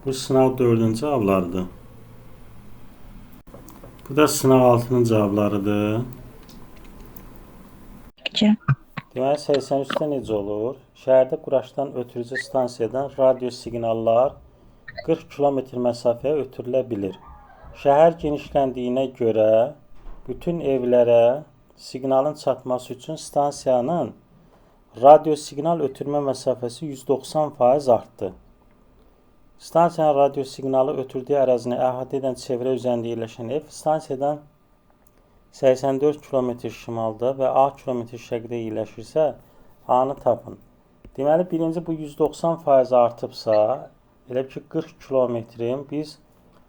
Bu sınav 4'ün cavablarıdır. Bu da sınav 6'nın cavablarıdır. Deməli 83-də necə olur? Şəhərdə quraşdıran ötürücü stansiyadan radio siqnallar 40 kilometr məsafəyə ötürülə bilir. Şəhər genişləndiyinə görə bütün evlərə siqnalın çatması üçün stansiyanın radio siqnal ötürmə məsafəsi 190% artdı. Stansiyanın radio siqnalı ötürdüyü ərazini əhatə edən çevrə üzərində yerləşən ev stansiyadan 84 km şimalda və A km şərqdə yerləşirsə, A-nı tapın. Deməli, birinci bu 190% artıbsa, elə ki 40 kilometrin biz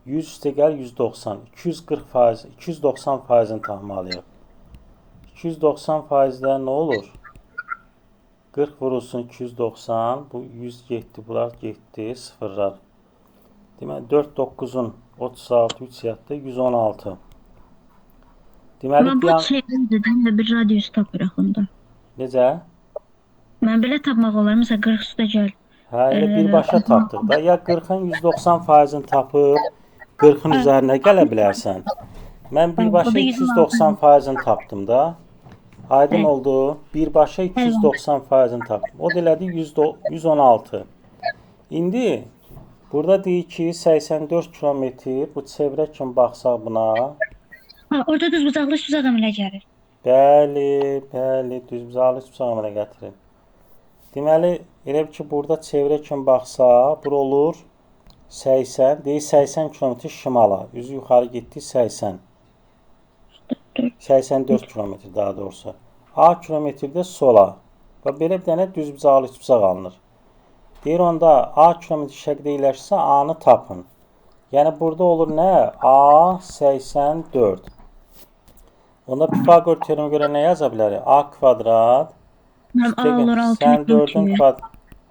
100 üstə gəl 190, 240%, 290%-ni tapmalıyıq. 290%-də nə olur? 40 vurulsun 290, bu 107, bunlar getdi, sıfırlar. Deməli, 4 9-un 36, 3 yadda 116. Deməli, Mən bu çevrədə bir radius tapırıq onda. Necə? Mən belə tapmaq olar, məsələn 40 üstə gəl. Hə, elə birbaşa tapdıq da. Ya 40-ın 190%-ni tapıb 40-ın üzərinə gələ bilərsən. Mən birbaşa 290%-ni tapdım da. Aydın oldu. Birbaşa 290%-ni tapdım. O da elədi 116. İndi burada deyir ki 84 kilometr bu çevrə kimi baxsaq buna. Ha, orada düz bucaqlı adam elə gəlir. Bəli, düz bucaqlı əmələ gətirir. Deməli, elə ki burada çevrə kimi baxsaq, bura olur 80, deyir 80 km şimala. Üzü yuxarı getdi 80. 84 km daha doğrusu. A kilometrdə sola. Və belə bir dənə düz bucaq alınır. Deyir onda A kilometr şərqdə yerləşsə A-nı tapın. Yəni burada olur nə? A 84. Onda Pifagor teoremə görə nə yaza bilərik? A kvadrat A olur 6. Sən 4-ün kvadratı.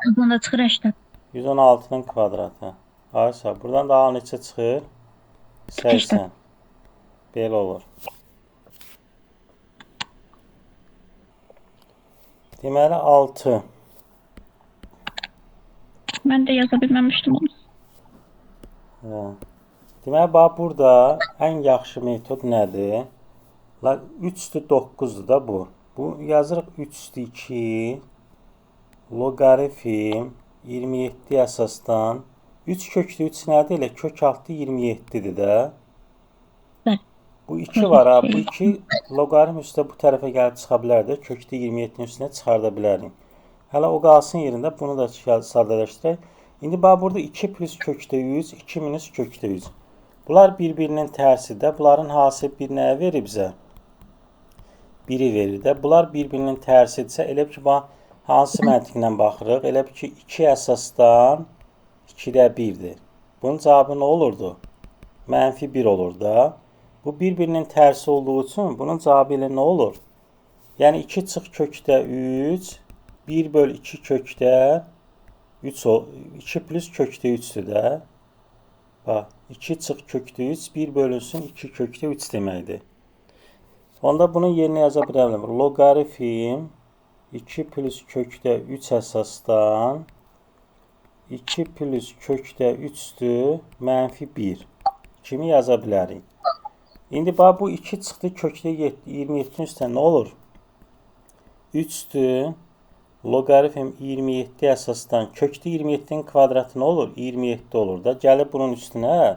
Buradan da çıxır 80. 116-nın kvadratı. Aysa, buradan da A neçə çıxır? 80. Belə olur. Deməli 6. Mən də yaza bilməmişdim onu. Hə. Deməli bax burada ən yaxşı metod nədir? 3/9-dur da bu. Bu yazırıq 3/2 loqaritm 27 əsasdan 3 köklü 3 nədir? Elə kök altı 27-dir də. Bəli. Bu 2 var ha. Bu 2 loqaritm üstə bu tərəfə gəlib çıxa bilər də. Kökdə 27-nin üstünə çıxarda bilərik. Hələ o qalsın yerində. Bunu da sadələşdirək. İndi bax burada 2 plus kökdə 3, 2 minus kökdə 3. Bunlar bir-birinin tərsidir. Bunların hansı bir nəyə verir bizə? 1-i verir də. Bunlar bir-birinin tərsidirsə, elə ki, hansı məntiqlə baxırıq? Elə ki, 2 əsasdan 2-də 1-dir. Bunun cavabı nə olurdu? -1 olur da. Bu bir-birinin tərsi olduğu üçün bunun cavabı ilə nə olur? Yəni 2 çıx kökdə 3, 1/2 kökdə 3, 2 plus kökdə 3-dür də. Bax, 2 çıx kökdə 3, 1 bölünsün 2 kökdə 3 deməkdir. Onda bunun yerinə yaza bilərəm. Loqaritm 2 plus kökdə 3 əsasdan 2 plus kökdə 3-dür, -1 kimi yaza bilərik. İndi bax, bu 2 çıxdı kökdə 27-nin üstə nə olur? 3-dür, loqaritm 27 əsasdan kökdə 27-nin kvadratı nə olur? 27 olur da. Gəlib bunun üstünə,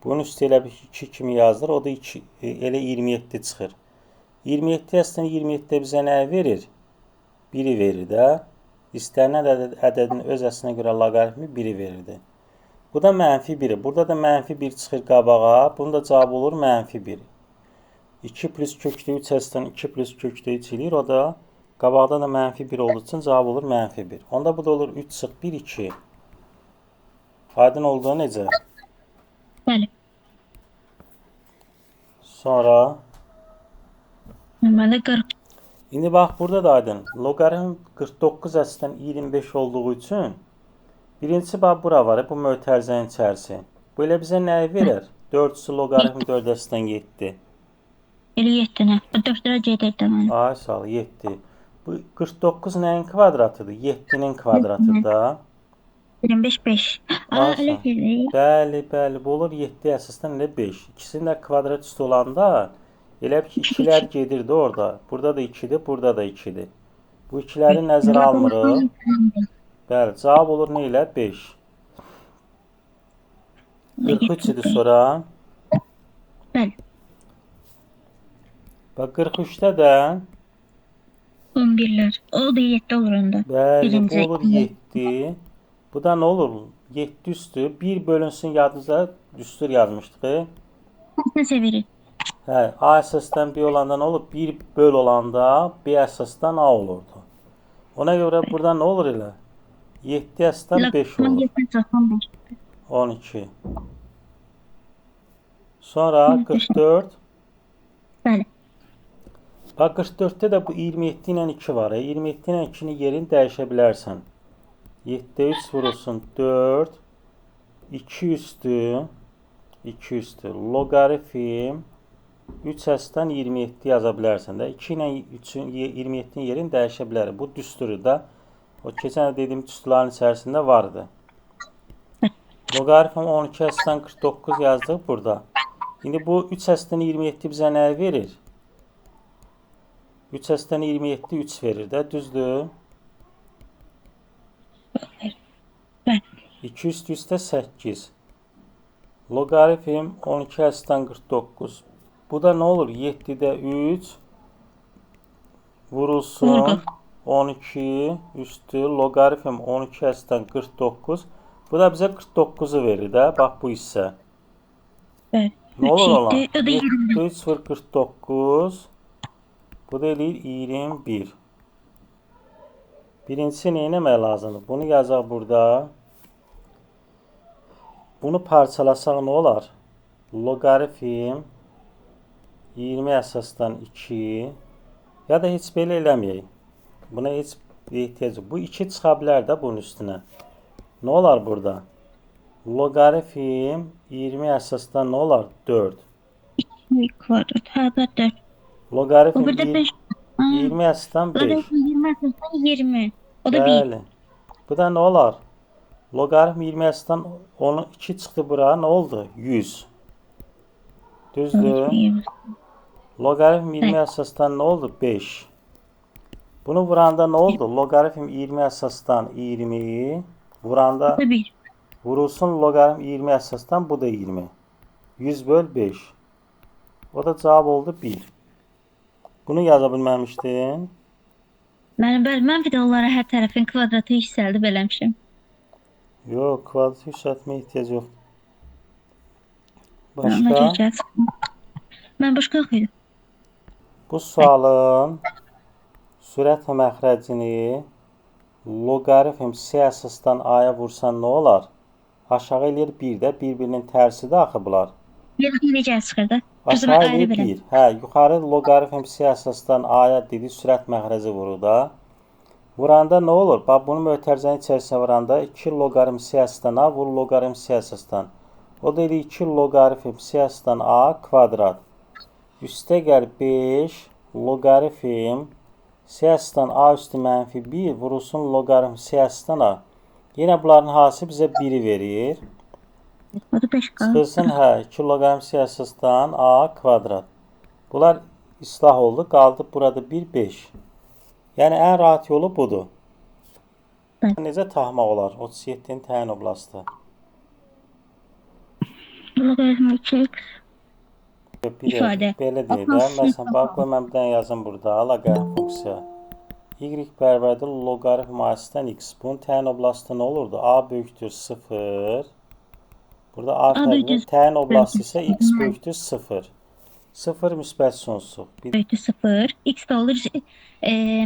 bunun üstü elə 2 kimi yazılır, o da 2, elə 27 çıxır. 27 əsasdan 27-də bizə nə verir? 1-i verir də. İstənilən ədədin öz əslinə görə loqaritmi 1-i verirdi. Bu da -1. Burada da -1 çıxır qabağa. Bunun da cavabı olur -1. 2 plus kökdə 3 əsasdan 2 plus kökdə 3 eləyir. O da qabaqda da -1 olduğu üçün cavab olur -1. Onda bu da olur 3 çıx 1, 2. Aydın olduğu necə? Bəli. Sonra Deməli 40. İndi bax, burada da aydın. Loqaritm 49 əsasdan 25 olduğu üçün birincisi bax, bura var. Bu mötərizənin içərisi. Bu elə bizə nəyi verir? 4-cüsü loqaritm 4 əsasdan 7. Elə 7-nə. 4-lərə gedək də mənim. Ay, sağ ol, 7. Bu 49 nəyin kvadratıdır? 7-nin kvadratıdır da. 25 5. Aa öyle Asan. dedi. Bəli, bu olur 7 əsasdan elə 5. İkisinin də kvadrat üstü olanda elə bil ki, 2 ikilər 2. gedirdi orada. Burada da 2-dir, burada da 2-dir. Bu ikiləri nəzərə Burada almırıq. Bəli, cavab olur nə ilə? 5. 43 idi sonra. Bəli. Bax 43-də də 11'ler. O da 7 olur onda. bəli, bu Birinci. olur 7. Bu da nə olur? 7 üstü 1 bölünsün yadınızda düstur yazmışdıq. Nəsə verir. Hə, A əsasdan B olanda nə olur? 1 böl olanda B əsasdan A olurdu. Ona görə burada nə olur elə? 7 əsasdan 5 olur. 15. 12. Sonra 44. Bəli. Bax 44-də də bu 27 ilə 2 var. 27 ilə 2-nin yerini dəyişə bilərsən. 7-də 3 vurulsun 4. 2 üstü loqaritm 3 əsasdan 27 yaza bilərsən də. 2 ilə 3-ün 27-nin yerini dəyişə bilərik. Bu düsturdur da. O keçən dediyim düsturların içərisində vardı. Loqaritm 12 əsasdan 49 yazdıq burada. İndi bu 3 əsasdan 27 bizə nə verir? 3 əsasdan 27 3 verir də, düzdür? Bəli. 2 üstü üstə 8. Loqaritm 12 əsasdan 49. Bu da nə olur? 7-də 3 vurulsun 12 üstü loqaritm 12 əsasdan 49. Bu da bizə 49-u verir də. Bax bu hissə. Bəli. Nə olur olan? 7, o da 20. 7 3 vur 49. Bu da eləyir 21. Birincisi nə etmək lazımdır? Bunu yazaq burada. Bunu parçalasaq nə olar? Loqaritm 20 əsasdan 2 ya da heç belə eləməyək. Buna heç ehtiyac yox. Bu 2 çıxa bilər də bunun üstünə. Nə olar burada? Loqaritm 20 əsasdan nə olar? 4. Kvadrat. Hə, bəli. Loqaritm O burada 5. 20 əsasdan 5. 20 əsasdan 20. O da 1. Bəli. Bu da nə olar? Loqaritm 20 əsasdan 2 çıxdı bura. Nə oldu? 100. Düzdür? Loqaritm 20 əsasdan nə oldu? 5. Bunu vuranda nə oldu? Loqaritm 20 əsasdan 20 vuranda O da 1. vurulsun loqaritm 20 əsasdan bu da 20. 100 böl 5. O da cavab oldu 1. Bunu yaza bilməmişdin. Mən videolara hər tərəfin kvadratı yüksəldib eləmişim. Yox, kvadratı yüksəltməyə ehtiyac yoxdur. Ona Başqa? görə mən başqa oxuyurdum. Bu sualın sürət məxrəcini loqaritm C əsasdan A-ya vursan nə olar? Aşağı eləyir 1 də, bir-birinin tərsidir axı bunlar. Necə çıxır da? Aşağı eləyir 1. Hə, yuxarı loqaritm C əsasdan A-ya dedi, sürət məxrəci vurur da. Vuranda nə olur? Bax, bunu mötərizənin içərisinə vuranda 2 loqaritm C əsasdan A vur loqaritm C əsasdan. O da eləyir 2 loqaritm C əsasdan A kvadrat. Üstə gəl 5 loqaritm C əsasdan A üstü mənfi 1 vurulsun loqaritm C əsasdan A. Yenə bunların hansı bizə 1-i verir? O da 5 qalır. Çıxılsın, hə, 2 loqaritm C əsasdan A kvadrat. Bunlar islah oldu. Qaldı burada 1, 5. Yəni, ən rahat yolu budur. Necə tahmaq olar? 37-nin təyin oblastı. Loqaritm 2x. İfadə. Belə deyək də. Məsələn, bax, qoy mən bir dənə yazım burada. Loqaritm funksiya. Y bərabərdir loqaritm A-dan x. Bunun təyin oblastı nə olurdu? A böyükdür 0. Burada A fərqli. Təyin oblastı isə x böyükdür 0. 0 müsbət sonsuz. Böyükdür 0. X də olur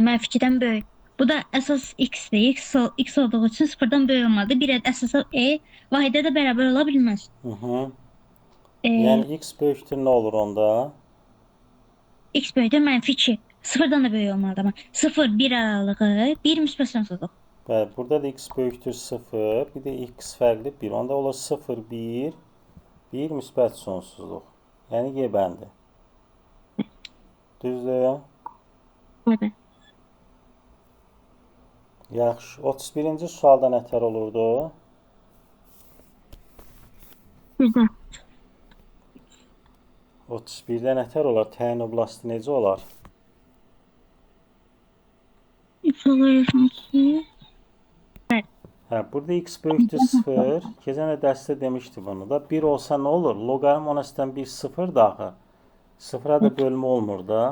mənfi 2-dən böyük. Bu da əsas x-dir. X olduğu üçün 0-dan böyük olmalıdır. Bir əsas vahidə də bərabər ola bilməz. Yəni x böyükdür nə olur onda? X böyükdür mənfi 2. 0-dan da böyük olmalıdır amma. 0-1 aralığı 1 müsbət sonsuzluq. Bəli, burada da x böyükdür 0. Bir də x fərqli 1. Onda olur 0, 1, 1 müsbət sonsuzluq. Yəni Y bəndi. Düzdür? Evet. Yaxşı. 31-ci sualda nətər olurdu? Güzel. 31-də nətər olar? Təyin oblasti necə olar? X loqaritm 2. Hə, burada x böyükdür 0. Keçən də dərsdə demişdi bunu da. 1 olsa nə olur? Loqaritm 10 üstdən 1 0 da axı. 0-a da bölmə olmur da.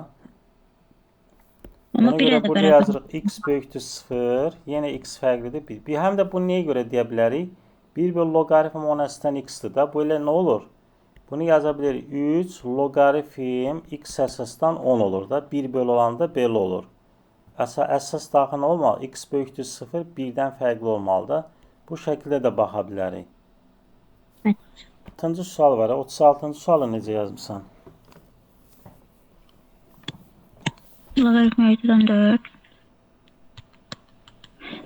Ama Ona bir görə de burada beraber. yazırıq x böyükdür 0. Yenə x fərqlidir 1. Bir həm də bunu nəyə görə deyə bilərik? 1 bölü loqaritm 10 üstdən x-dir da. Bu elə nə olur? Bunu yaza bilərik. 3 loqaritm x əsasdan 10 olur da. 1 bölü olanda belə olur. Əsas daxil olmalı. X böyükdür 0, 1-dən fərqli olmalıdır. Bu şəkildə də baxa bilərik. Evet. 6-cı sual var. 36-cı sualı necə yazmısan? Logaritm öğretiden 4.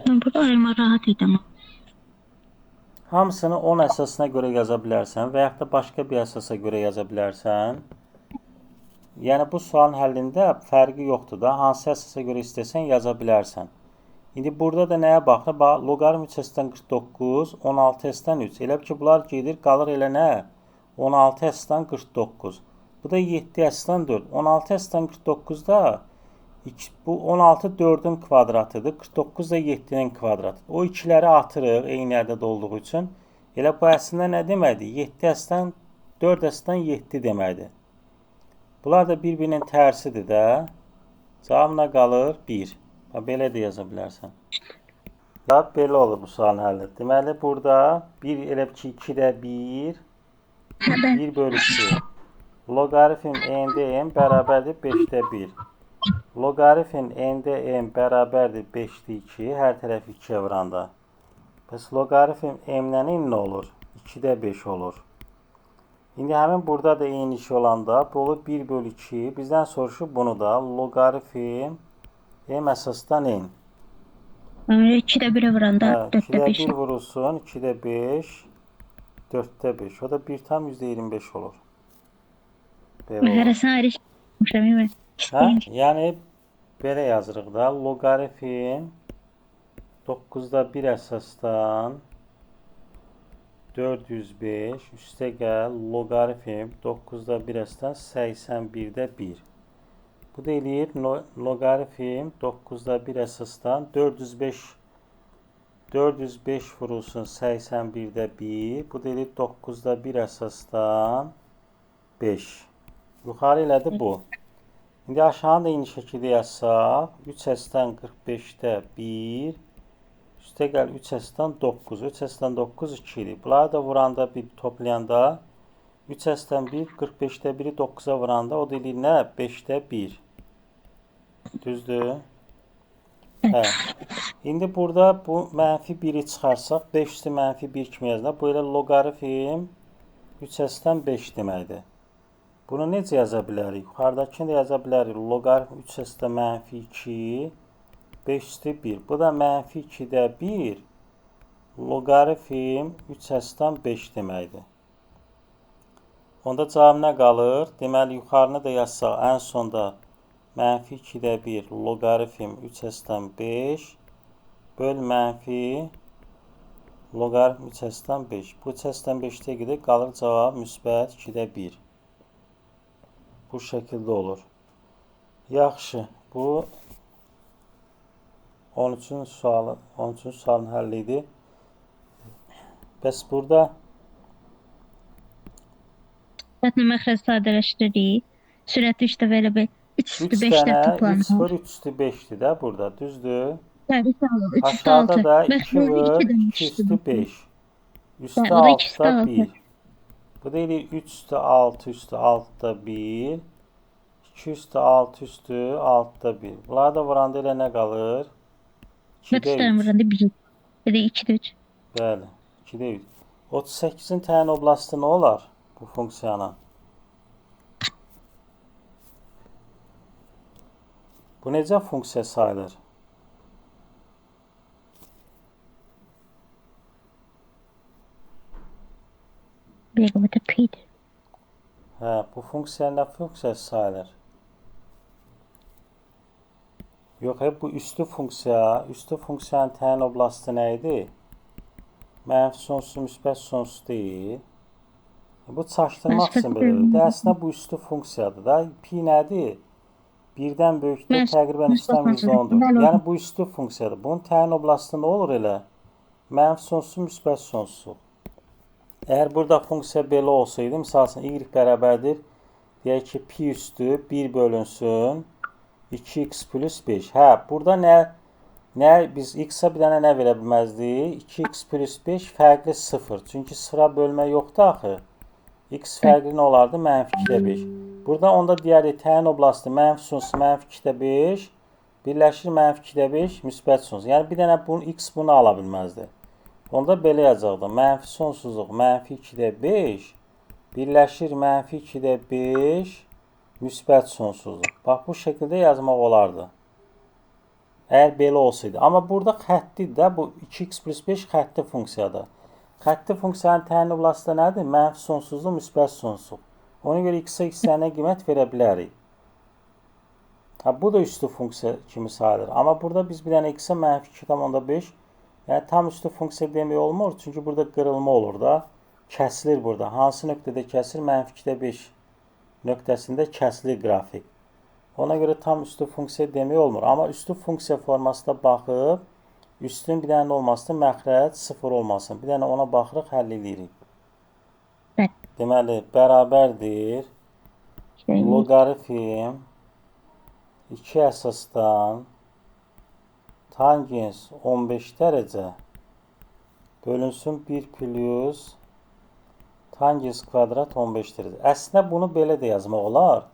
Ben burada ayırma rahat idim. Hamısını 10 əsasına görə yaza bilərsən və yaxud da başqa bir əsasa görə yaza bilərsən. Yəni bu sualın həllində fərqi yoxdur da. Hansı əsasa görə istəsən yaza bilərsən. İndi burada da nəyə baxır? Bax, loqaritm 3 əsdən 49, 16 əsdən 3. Elə ki, bunlar gedir, qalır elə nə? 16 əsdən 49. Bu da 7 əsdən 4. 16 əsdən 49-da bu 16 4-ün kvadratıdır. 49 da 7-nin kvadratıdır. O ikiləri atırıq eyni ədəd olduğu üçün. Elə bu əslində nə deməkdir? 7 əsdən 4 əsdən 7 deməkdir. Bunlar da bir-birinin tərsidir də. Cavabına qalır 1. Belə də yaza bilərsən. Belə olur bu sualın həlli. Deməli, burada 1 elə ki 2-də 1, 1 bölü 2. Loqaritm n-də n bərabərdir 5-də 1. Loqaritm n-də n bərabərdir 5-də 2. Hər tərəfi 2-yə vuranda. Bəs loqaritm m-lə n nə olur? 2-də 5 olur. İndi həmin burada da eyni iş olanda bu olur 1 bölü 2. Bizdən soruşub bunu da. Loqaritm m əsasdan n. 2'de 1'e vuranda 4'te 2'də 5. 1 vurulsun. 2'də 5. 4'də 5. O da 1 tam %25 olur. Belə olur. Hərəsini ayrı işləmişəm. Hə? Yəni belə yazırıq da. Loqaritm 9'da 1 əsasdan 405 üstə gəl loqaritm 9'da 1 əsasdan 81'də 1. Bu da eləyir loqaritm 9'da 1 əsasdan 405 vurulsun 81'də 1. Bu da eləyir 9'da 1 əsasdan 5. Yuxarı elədi bu. İndi aşağını da eyni şəkildə yazsaq 3 əsasdan 45'də 1. Üstə gəl 3 əsasdan 9. 3 əsasdan 9 2'dir. Bunları da vuranda bir toplayanda 3 əsasdan 1 45'də 1'i 9'a vuranda o da eləyir nə? 5'də 1. Düzdür? Hə. İndi burada bu mənfi 1'i çıxarsaq 5 üstü mənfi 1 kimi yazılır. Bu elə loqaritm 3 əsasdan 5 deməkdir. Bunu necə yaza bilərik? Yuxarıdakını da yaza bilərik. Loqaritm 3 əsasdan mənfi 2 5 üstü 1. Bu da mənfi 2'də 1 loqaritm 3 əsasdan 5 deməkdir. Onda cavab nə qalır? Deməli, yuxarını da yazsaq, ən sonda mənfi 2'də 1 loqaritm 3 əsasdan 5 böl mənfi loqaritm 3 əsasdan 5. Bu 3 əsasdan 5'də gedir, qalır cavab müsbət 2'də 1. Bu şəkildə olur. Yaxşı, bu 13-cü sualın həlli idi. Bəs burada Sürətlə məxrəc sadələşdiririk. Sürəti işte belə bir 3 üstü 3 5'də dənə 3 toplanır. vur 3 üstü 5'dir də burada, düzdür? Bəli, sağ ol. 3 üstü Aşağıda 6. da 2 vur 2 üstü 5. Üstü Bəli, o da 2 üstü 6'da 6. 1. Bu da eləyir 3 üstü 6 üstü 6'da 1. 2 üstü 6 üstü 6'da 1. Bunları da vuranda elə nə qalır? Nə 2'də üstlərim 3. vuranda 1. Ya da 2'de 3. Bəli, 2'də 3. 38'in təyin oblasti nə olar bu funksiyana? Bu necə funksiya sayılır? Bir bu da pi'dir. Hə, bu funksiya nə funksiya sayılır? Yox, bu üstü funksiyanın təyin oblasti nə idi? Mənfi sonsuz, müsbət sonsuz deyil. Bu çaşdırmaq üçün belə verir. Əslində bu üstü funksiyadır da. Pi nədir? Birdən böyükdə təqribən üstdən %10'dur. Yəni bu üstü funksiyadır. Bunun təyin oblasti nə olur elə? Mənfi sonsuz, müsbət sonsuz. Əgər burada funksiya belə olsaydı, misal üçün y bərabərdir. Deyək ki, pi üstü 1 bölünsün 2x plus 5. Hə, burada nə biz x-a bir dənə nə verə bilməzdik? 2x plus 5 fərqli 0. Çünki sıra bölmə yoxdur axı. X fərqli nə olardı? Mənfi 2-də 5. Burada onda deyərik təyin oblasti mənfi sonsuz mənfi 2-də 5 birləşir mənfi 2-də 5 müsbət sonsuz. Yəni bir dənə x bunu ala bilməzdi. Onda belə yazacaqdı. Mənfi sonsuzluq mənfi 2-də 5 birləşir mənfi 2-də 5 müsbət sonsuzluq. Bax bu şəkildə yazmaq olardı. Əgər belə olsaydı. Amma burada xəttidir də. Bu 2x plus 5 xətti funksiyadır. Xətti funksiyanın təyin oblasti nədir? Mənfi sonsuzluq, müsbət sonsuzluq. Ona görə x-a x-lərə qiymət verə bilərik. Ha, bu da üstü funksiya kimi sayılır. Amma burada biz bir dənə x-a mənfi 2,5 yəni tam üstü funksiya demək olmur. Çünki burada qırılma olur da. Kəsilir burada. Hansı nöqtədə kəsilir? Mənfi 2-də 5 nöqtəsində kəsilir qrafik. Ona görə tam üstü funksiya demək olmur. Amma üstü funksiya formasına baxıb üstün bir dənə olmasın, məxrəc 0 olmasın. Bir dənə ona baxırıq, həll edirik. Deməli, bərabərdir loqaritm 2 əsasdan tangens 15 dərəcə bölünsün 1 plus tangens kvadrat 15 dərəcə. Əslində bunu belə də yazmaq olar.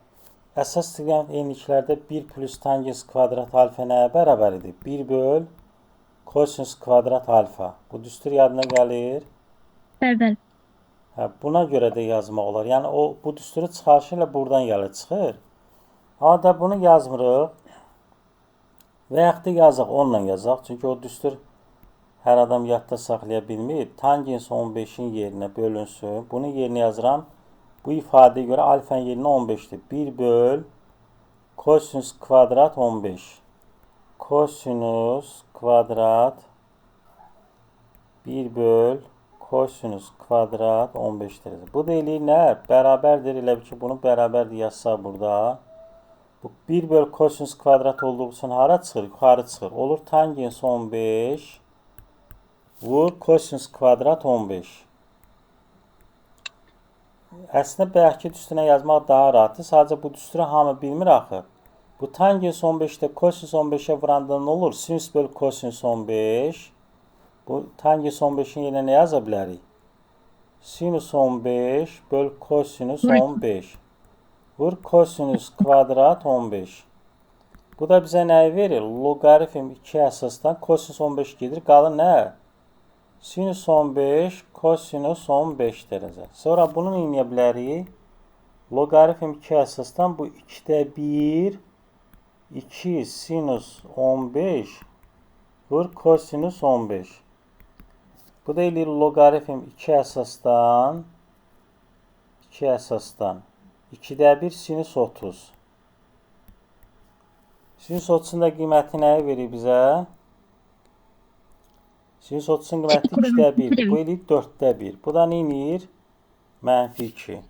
Əsas triqonometrik enliklərdə 1 plus tangens kvadrat alfa nəyə bərabər edir? 1 böl kosinus kvadrat alfa. Bu düstur yadına gəlir. Bəli. Hə, buna görə də yazmaq olar. Yəni bu düsturu çıxarışı ilə buradan gəlir çıxır. Amma da bunu yazmırıq. Və yaxud da yazaq, onunla yazaq. Çünki o düstur hər adam yadda saxlaya bilmir. Tangens 15-in yerinə bölünsün. Bunun yerinə yazıram. Bu ifadəyə görə alfanın yerinə 15'dir. 1 böl kosinus kvadrat 15. Kosinus kvadrat 1 böl kosinus kvadrat 15 dərəcə. Bu da eləyir nə? Bərabərdir. Elə ki, bunu bərabərdir yazsaq burada. Bu 1 böl kosinus kvadrat olduğu üçün hara çıxır? Yuxarı çıxır. Olur tangens 15 vur kosinus kvadrat 15. Əslində bəlkə düstürə yazmaq daha rahatdır. Sadəcə bu düstürü hamı bilmir axı. Bu tangens 15'də kosinus 15'ə vuranda nə olur? Sinüs böl kosinus 15. Bu tangens 15'in yerinə nə yaza bilərik? Sinüs 15 böl kosinus 15. Vur kosinus kvadrat 15. Bu da bizə nəyi verir? Loqaritm 2 əsasdan kosinus 15 gedir. Qalır nə? Sinüs 15 kosinus 15 dərəcə. Sonra bunu eləyə bilərik. Loqaritm 2 əsasdan bu 2'də 1 2 sinüs 15 vur kosinus 15. Bu da eləyir loqaritm 2 əsasdan 2'də 1 sinüs 30. Sinüs 30'un da qiyməti nəyə verir bizə? Sinüs 30'un qiyməti 2'də 1. Bu eləyir 4'də 1. Bu da nə eləyir? Mənfi 2.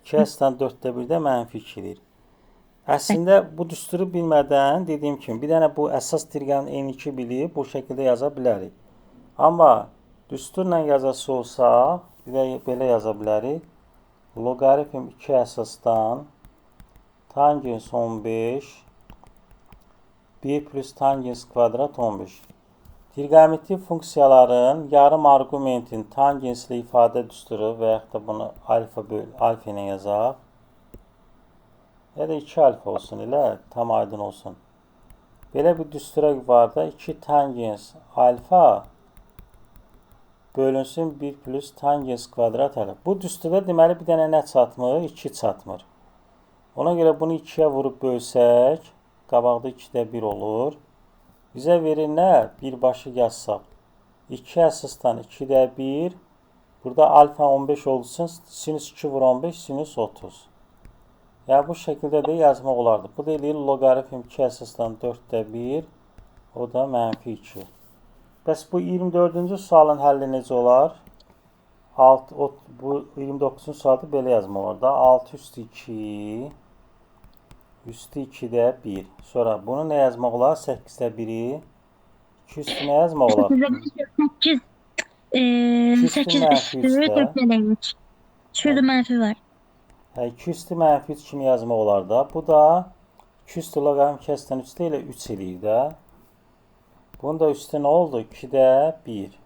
2 əsasdan 4'də 1-də mənfi 2'dir. Əslində bu düsturu bilmədən dediyim kimi bir dənə bu əsas triqonometrik enliki bilib bu şəkildə yaza bilərik. Amma düsturla yazası olsaq belə yaza bilərik. Loqaritm 2 əsasdan tangens 15 1 plus tangens kvadrat 15. Triqonometrik funksiyaların yarım arqumentin tangensli ifadə düsturu və yaxud da bunu alfa ilə yazaq. Ya da 2 alfa olsun elə, tam aydın olsun. Belə bir düstura var da 2 tangens alfa bölünsün 1 plus tangens kvadrat alfa. Bu düsturda deməli bir dənə nə çatmır? 2 çatmır. Ona görə bunu 2'yə vurub bölsək, qabaqda 2'də 1 olur. Bizə verir nə? Birbaşa yazsaq. 2 əsasdan 2'də 1. Burada alfa 15 olduğu üçün sinüs 2 vur 15, sinüs 30. Yəni bu şəkildə də yazmaq olardı. Bu da eləyir loqaritm 2 əsasdan 4'də 1. O da mənfi 2. Bəs bu 24-cü sualın həlli necə olar? bu 29-cu sualda belə yazmaq olar da. 6 üstü 2 üstü 2-də 1. Sonra bunu nə yazmaq olar? 8-də 1-i 2 üstü nə yazmaq olar? 8 2 üstü 8 mənfi üstü 3-də. 4 eləyirik. Şurada mənfi var. Hə, 2 üstü mənfi 3 kimi yazmaq olar da. Bu da 2 üstü loqaritm kəsdən 3-də ilə 3 eləyir də. Bunun da üstü nə oldu? 2-də 1.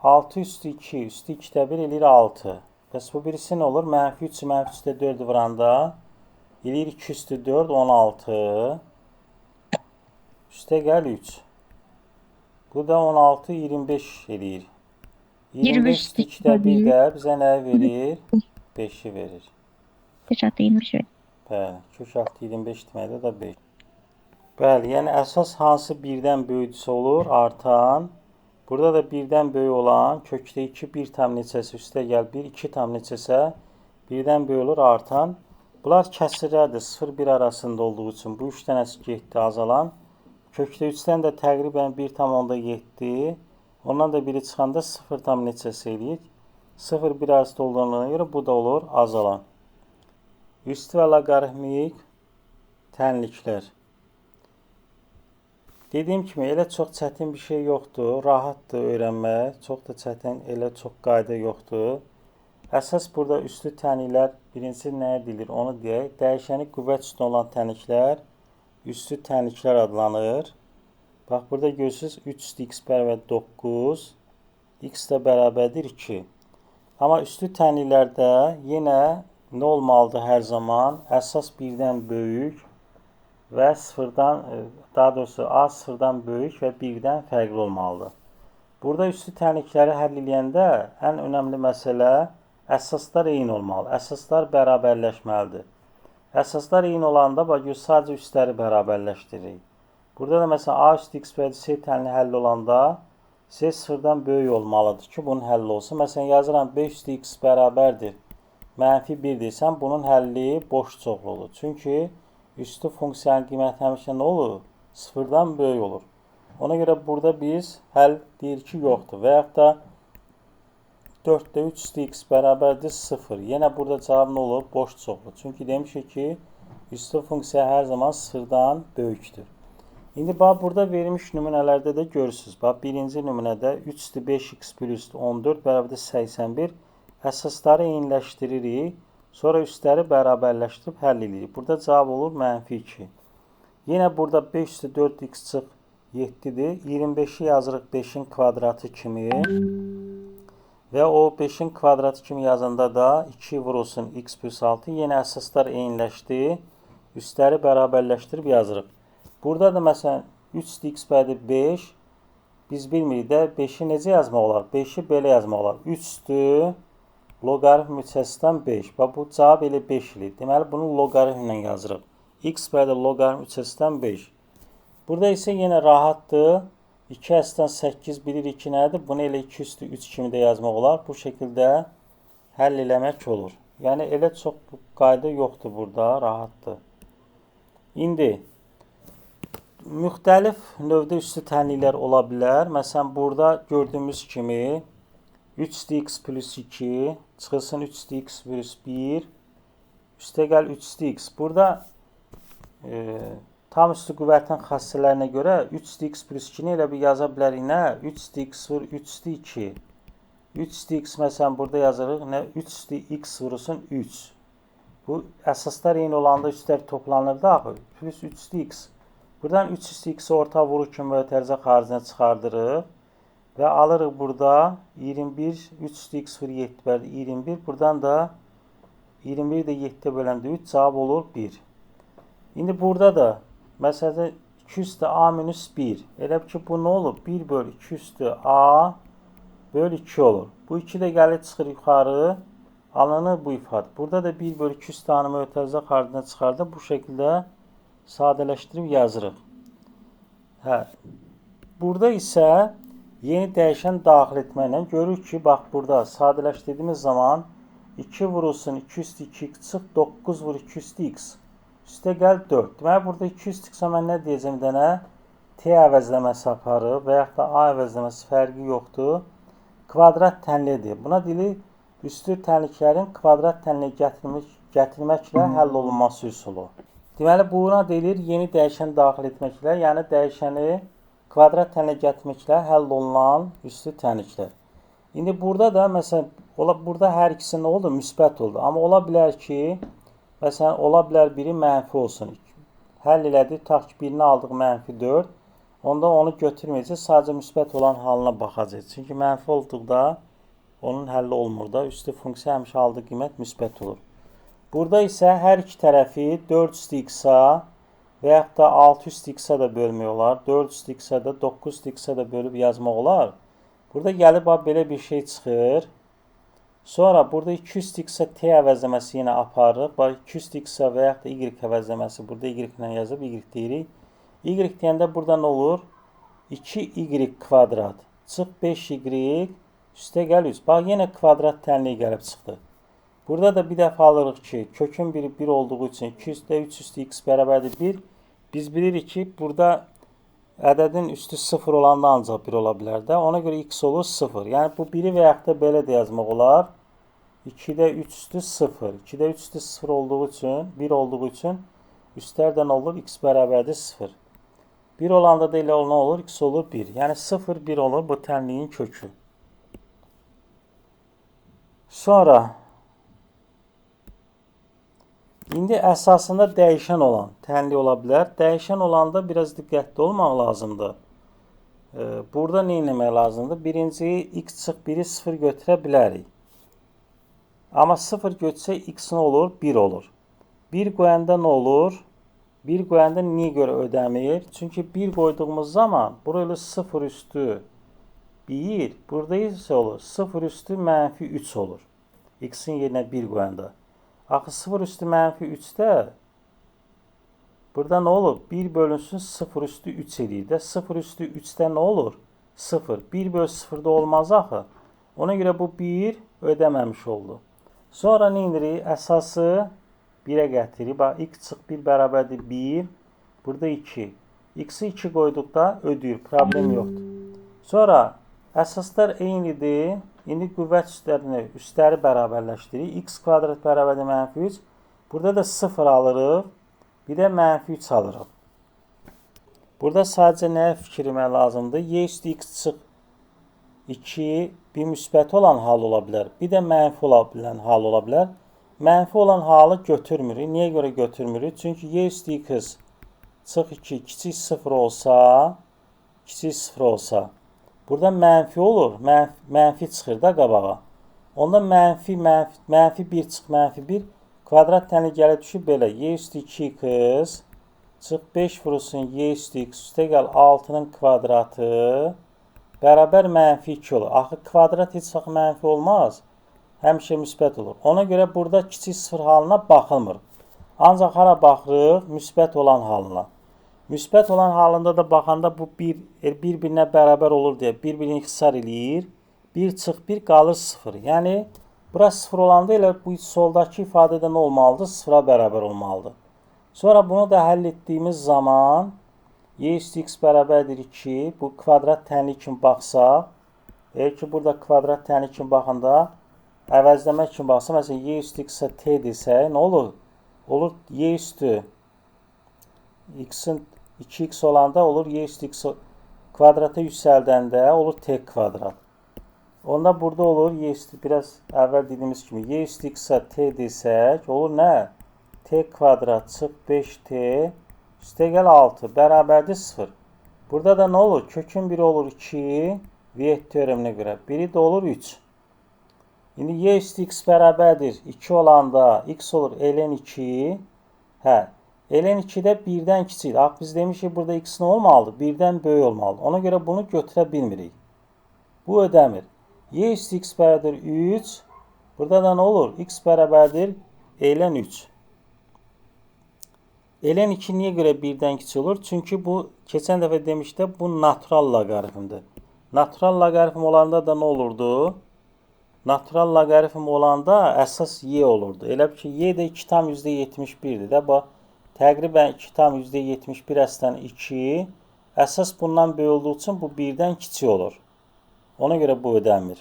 6 üstü 2 üstü 2-də 1 eləyir 6. Bəs bu birisi nə olur? Mənfi 3-ü mənfi 3-də 4-ü vuranda eləyir 2 üstü 4 16. Üstə gəl 3. Bu da 16 25 eləyir. 25 üstü 2-də 1 də bizə nə verir? 5-i verir. Kök altı 25 verir. Bəli, kök altı 25 deməkdir da 5. Bəli, yəni əsas hansı birdən böyüksə olur? Artan. Burada da birdən böyük olan kökdə 2 1 tam neçəsi üstə gəl 1 2 tam neçəsə birdən böyük olur artan. Bunlar kəsirlərdir. 0-1 arasında olduğu üçün bu 3 dənəsi getdi azalan. Kökdə 3-dən də təqribən 1,7. Ondan da biri çıxanda 0 tam neçəsi eləyir. 0-1 arasında olduğuna görə bu da olur azalan. Üstü və loqaritmik tənliklər. Dediyim kimi elə çox çətin bir şey yoxdur. Rahatdır öyrənmək. Çox da çətin, elə çox qayda yoxdur. Əsas burada üstü tənliklər birincisi nəyə deyilir onu deyək. Dəyişəni qüvvət üstünə olan tənliklər üstü tənliklər adlanır. Bax burada görürsünüz 3 üstü x bərabər 9. X də bərabərdir 2. Amma üstü tənliklərdə yenə nə olmalıdır hər zaman? Əsas birdən böyük və sıfırdan, daha doğrusu A sıfırdan böyük və birdən fərqli olmalıdır. Burada üstü tənlikləri həll edəndə ən önəmli məsələ əsaslar eyni olmalı. Əsaslar bərabərləşməlidir. Əsaslar eyni olanda bax sadəcə üstləri bərabərləşdiririk. Burada da məsələn A üstü x bərabər C tənliyi həll olanda C sıfırdan böyük olmalıdır ki, bunun həlli olsun. Məsələn yazıram 5 üstü x bərabərdir. Mənfi 1 desəm, bunun həlli boş çoxlu olur. Çünki üstü funksiyanın qiyməti həmişə nə olur? Sıfırdan böyük olur. Ona görə burada biz həll deyir ki, yoxdur. Və yaxud da 4-də 3 üstü x bərabərdir 0. Yenə burada cavab nə olur? Boş çoxlu. Çünki demişik ki, üstü funksiya hər zaman sıfırdan böyükdür. İndi bax, burada verilmiş nümunələrdə də görürsünüz. Bax, birinci nümunədə 3 üstü 5x plus 14 bərabərdir 81. Əsasları eyniləşdiririk. Sonra üstləri bərabərləşdirib həll edirik. Burada cavab olur mənfi 2. Yenə burada 5 üstü 4x çıx 7-dir. 25-i yazırıq 5-in kvadratı kimi. Və o 5-in kvadratı kimi yazanda da 2 vurulsun x plus 6. Yenə əsaslar eyniləşdi. Üstləri bərabərləşdirib yazırıq. Burada da məsələn 3 x bərabər 5. Biz bilmirik də 5-i necə yazmaq olar? 5-i belə yazmaq olar. 3 üstü loqaritm hissəsindən 5. Bax, bu cavab elə 5 ilə. Deməli, bunu loqaritmlə yazırıq. X bərabər loqaritm hissəsindən 5. Burada isə yenə rahatdır. 2 əsdən 8 bilirik ki, nədir? Bunu elə 2 üstü 3 kimi də yazmaq olar. Bu şəkildə həll eləmək olur. Yəni, elə çox qayda yoxdur burada. Rahatdır. İndi müxtəlif növdə üstü tənliklər ola bilər. Məsələn, burada gördüyümüz kimi 3x plus 2 çıxılsın 3x plus 1 üstə gəl 3x. Burada tam üstü qüvvətin xassələrinə görə 3x plus 2-ni elə bir yaza bilərik. Nə? 3x vur 3-2. 3x məsələn burada yazırıq. Nə? 3x vurulsun 3. Bu əsaslar eyni olanda üstlər toplanır da axı. Plus 3x. Buradan 3x orta vurur kimi mötərizə xaricinə çıxardırıq. Və alırıq burada 21, 3x vur 7 bərabər 21. Buradan da 21 də 7-də böləndə 3 cavab olur 1. İndi burada da məsələn 2 üstü a minus 1. Elə ki bu nə olur? 1 bölü 2 üstü a bölü 2 olur. Bu 2 də gəlir çıxır yuxarı. Alınır bu ifadə. Burada da 1 bölü 2 üstü a-nı mötərizə xaricinə çıxardıq. Bu şəkildə sadələşdirib yazırıq. Hə. Burada isə yeni dəyişən daxil etməklə görürük ki, bax burada sadələşdirdiyimiz zaman 2 vurulsun 2 üstü 2x çıx 9 vur 2 üstü x. Üstə gəl 4. Deməli, burada 2 üstü x-a mən nə deyəcəm dənə? T əvəzləməsi aparır və yaxud da A əvəzləməsi fərqi yoxdur. kvadrat tənlidir. Buna deyilir üstü tənliklərin kvadrat tənliyə gətirməklə həll olunması üsulu. Deməli, buna deyilir yeni dəyişən daxil etməklə, yəni dəyişəni kvadrat tənliyə gətirməklə həll olunan üstü tənliklər. İndi burada da, məsələn, burada hər ikisi nə oldu? Müsbət oldu. Amma ola bilər ki, məsələn, ola bilər biri mənfi olsun. Həll elədik, tutaq ki, birini aldıq mənfi 4. Onda onu götürməyəcək, sadəcə müsbət olan halına baxacaq. Çünki mənfi olduqda onun həlli olmur da. Üstü funksiya həmişə aldığı qiymət müsbət olur. Burada isə hər iki tərəfi 4 üstü x-a və yaxud da 6 üstü x-a da bölmək olar. 4 üstü x-a da 9 üstü x-a da bölüb yazmaq olar. Burada gəlib belə bir şey çıxır. Sonra burada 2 üstü x-a t əvəzləməsi yenə aparırıq. 2 üstü x-a və yaxud da y əvəzləməsi. Burada y ilə yazıb y deyirik. Y deyəndə burada nə olur? 2y kvadrat çıx 5y üstə gəl 3. Bax, yenə kvadrat tənliyi gəlib çıxdı. Burada da bir dəfə alırıq ki, kökün biri 1 olduğu üçün 2 üstə 3 üstü x bərabərdir 1. Biz bilirik ki, burada ədədin üstü 0 olanda ancaq 1 ola bilər də. Ona görə x olur 0. Yəni, bu 1-i və yaxud da belə də yazmaq olar. 2-də 3 üstü 0. 2-də 3 üstü 0 olduğu üçün, 1 olduğu üçün üstlərdən olur, x bərabərdir 0. 1 olanda da elə nə olur? X olur 1. Yəni 0, 1 olur bu tənliyin kökü. Sonra indi əsasında dəyişən olan tənlik ola bilər. Dəyişən olanda biraz diqqətli olmaq lazımdır. Burada nə etmək lazımdır? Birinci, x çıx 1-i 0 götürə bilərik. Amma 0 götürsə x nə olur? 1 olur. 1 qoyanda nə olur? 1 qoyanda niyə görə ödəmir? Çünki 1 qoyduğumuz zaman burada 0 üstü 1, burada isə olur 0 üstü mənfi 3 olur. X-in yerinə 1 qoyanda. Axı 0 üstü mənfi 3-də burada nə olur? 1 bölünsün 0 üstü 3 edir də. 0 üstü 3-də nə olur? 0. 1 bölü 0-da olmaz axı. Ona görə bu 1 ödəməmiş oldu. Sonra nə edirik? Əsası 1-ə gətiririk. Bax, x çıx 1 bərabərdir 1. Burada 2. X-i 2 qoyduqda ödəyir. Problem yoxdur. Sonra əsaslar eynidir. İndi qüvvət üstləri bərabərləşdiririk. X kvadrat bərabərdir mənfi 3. Burada da 0 alırıq. Bir də mənfi 3 alırıq. Burada sadəcə nəyə fikir etmək lazımdır? Y üstü x çıx 2 bir müsbət olan hal ola bilər. Bir də mənfi ola bilən hal ola bilər. Mənfi olan halı götürmürük. Niyə görə götürmürük? Çünki y üstü x çıx 2 kiçik 0 olsa, burada mənfi olur. Mənfi çıxır da qabağa. Onda mənfi 1 çıx mənfi 1 kvadrat tənli gəlib düşür belə. Y üstü 2x çıx 5 vurulsun y üstü x üstə gəl 6-nın kvadratı bərabər mənfi 2 olur. Axı kvadrat heç vaxt mənfi olmaz. Həmişə müsbət olur. Ona görə burada kiçik 0 halına baxılmır. Ancaq hara baxırıq? Müsbət olan halına. Müsbət olan halında da baxanda bu bir-birinə bərabər olur deyə bir-birini ixtisar eləyir. 1 çıx 1 qalır 0. Yəni, bura 0 olanda elə bu soldakı ifadədə nə olmalıdır? 0-a bərabər olmalıdır. Sonra bunu da həll etdiyimiz zaman y üstü x bərabərdir 2. Bu kvadrat tənli kimi baxsaq, eğer ki burada kvadrat tənli kimi baxanda əvəzləmək üçün baxsa, məsələn, y üstü x-a t desək, nə olur? Olur y üstü x-in 2x olanda olur y üstü x kvadrata yüksəldəndə olur t kvadrat. Onda burada olur y üstü, biraz əvvəl dediyimiz kimi, y üstü x-a t desək, olur nə? T kvadrat çıx 5t üstə gəl 6 bərabərdir 0. Burada da nə olur? Kökün biri olur 2 Viet teoreminə görə. Biri də olur 3. İndi y üstü x bərabərdir 2 olanda x olur ln 2. Hə, ln 2-də 1-dən kiçikdir. Ax, biz demişik burada x nə olmalıdır? 1-dən böyük olmalıdır. Ona görə bunu götürə bilmirik. Bu ödəmir. Y üstü x bərabərdir 3. Burada da nə olur? X bərabərdir ln 3. ln 2 niyə görə 1-dən kiçik olur? Çünki bu, keçən dəfə demişdə, bu natural loqaritmdir. Natural loqaritm olanda da nə olurdu? Natural loqaritm olanda əsas y olurdu. Elə ki, y də 2 tam %71'dir də. Bax, təqribən 2 tam %71 əslən 2. Əsas bundan böyük olduğu üçün bu 1-dən kiçik olur. Ona görə bu ödəmir.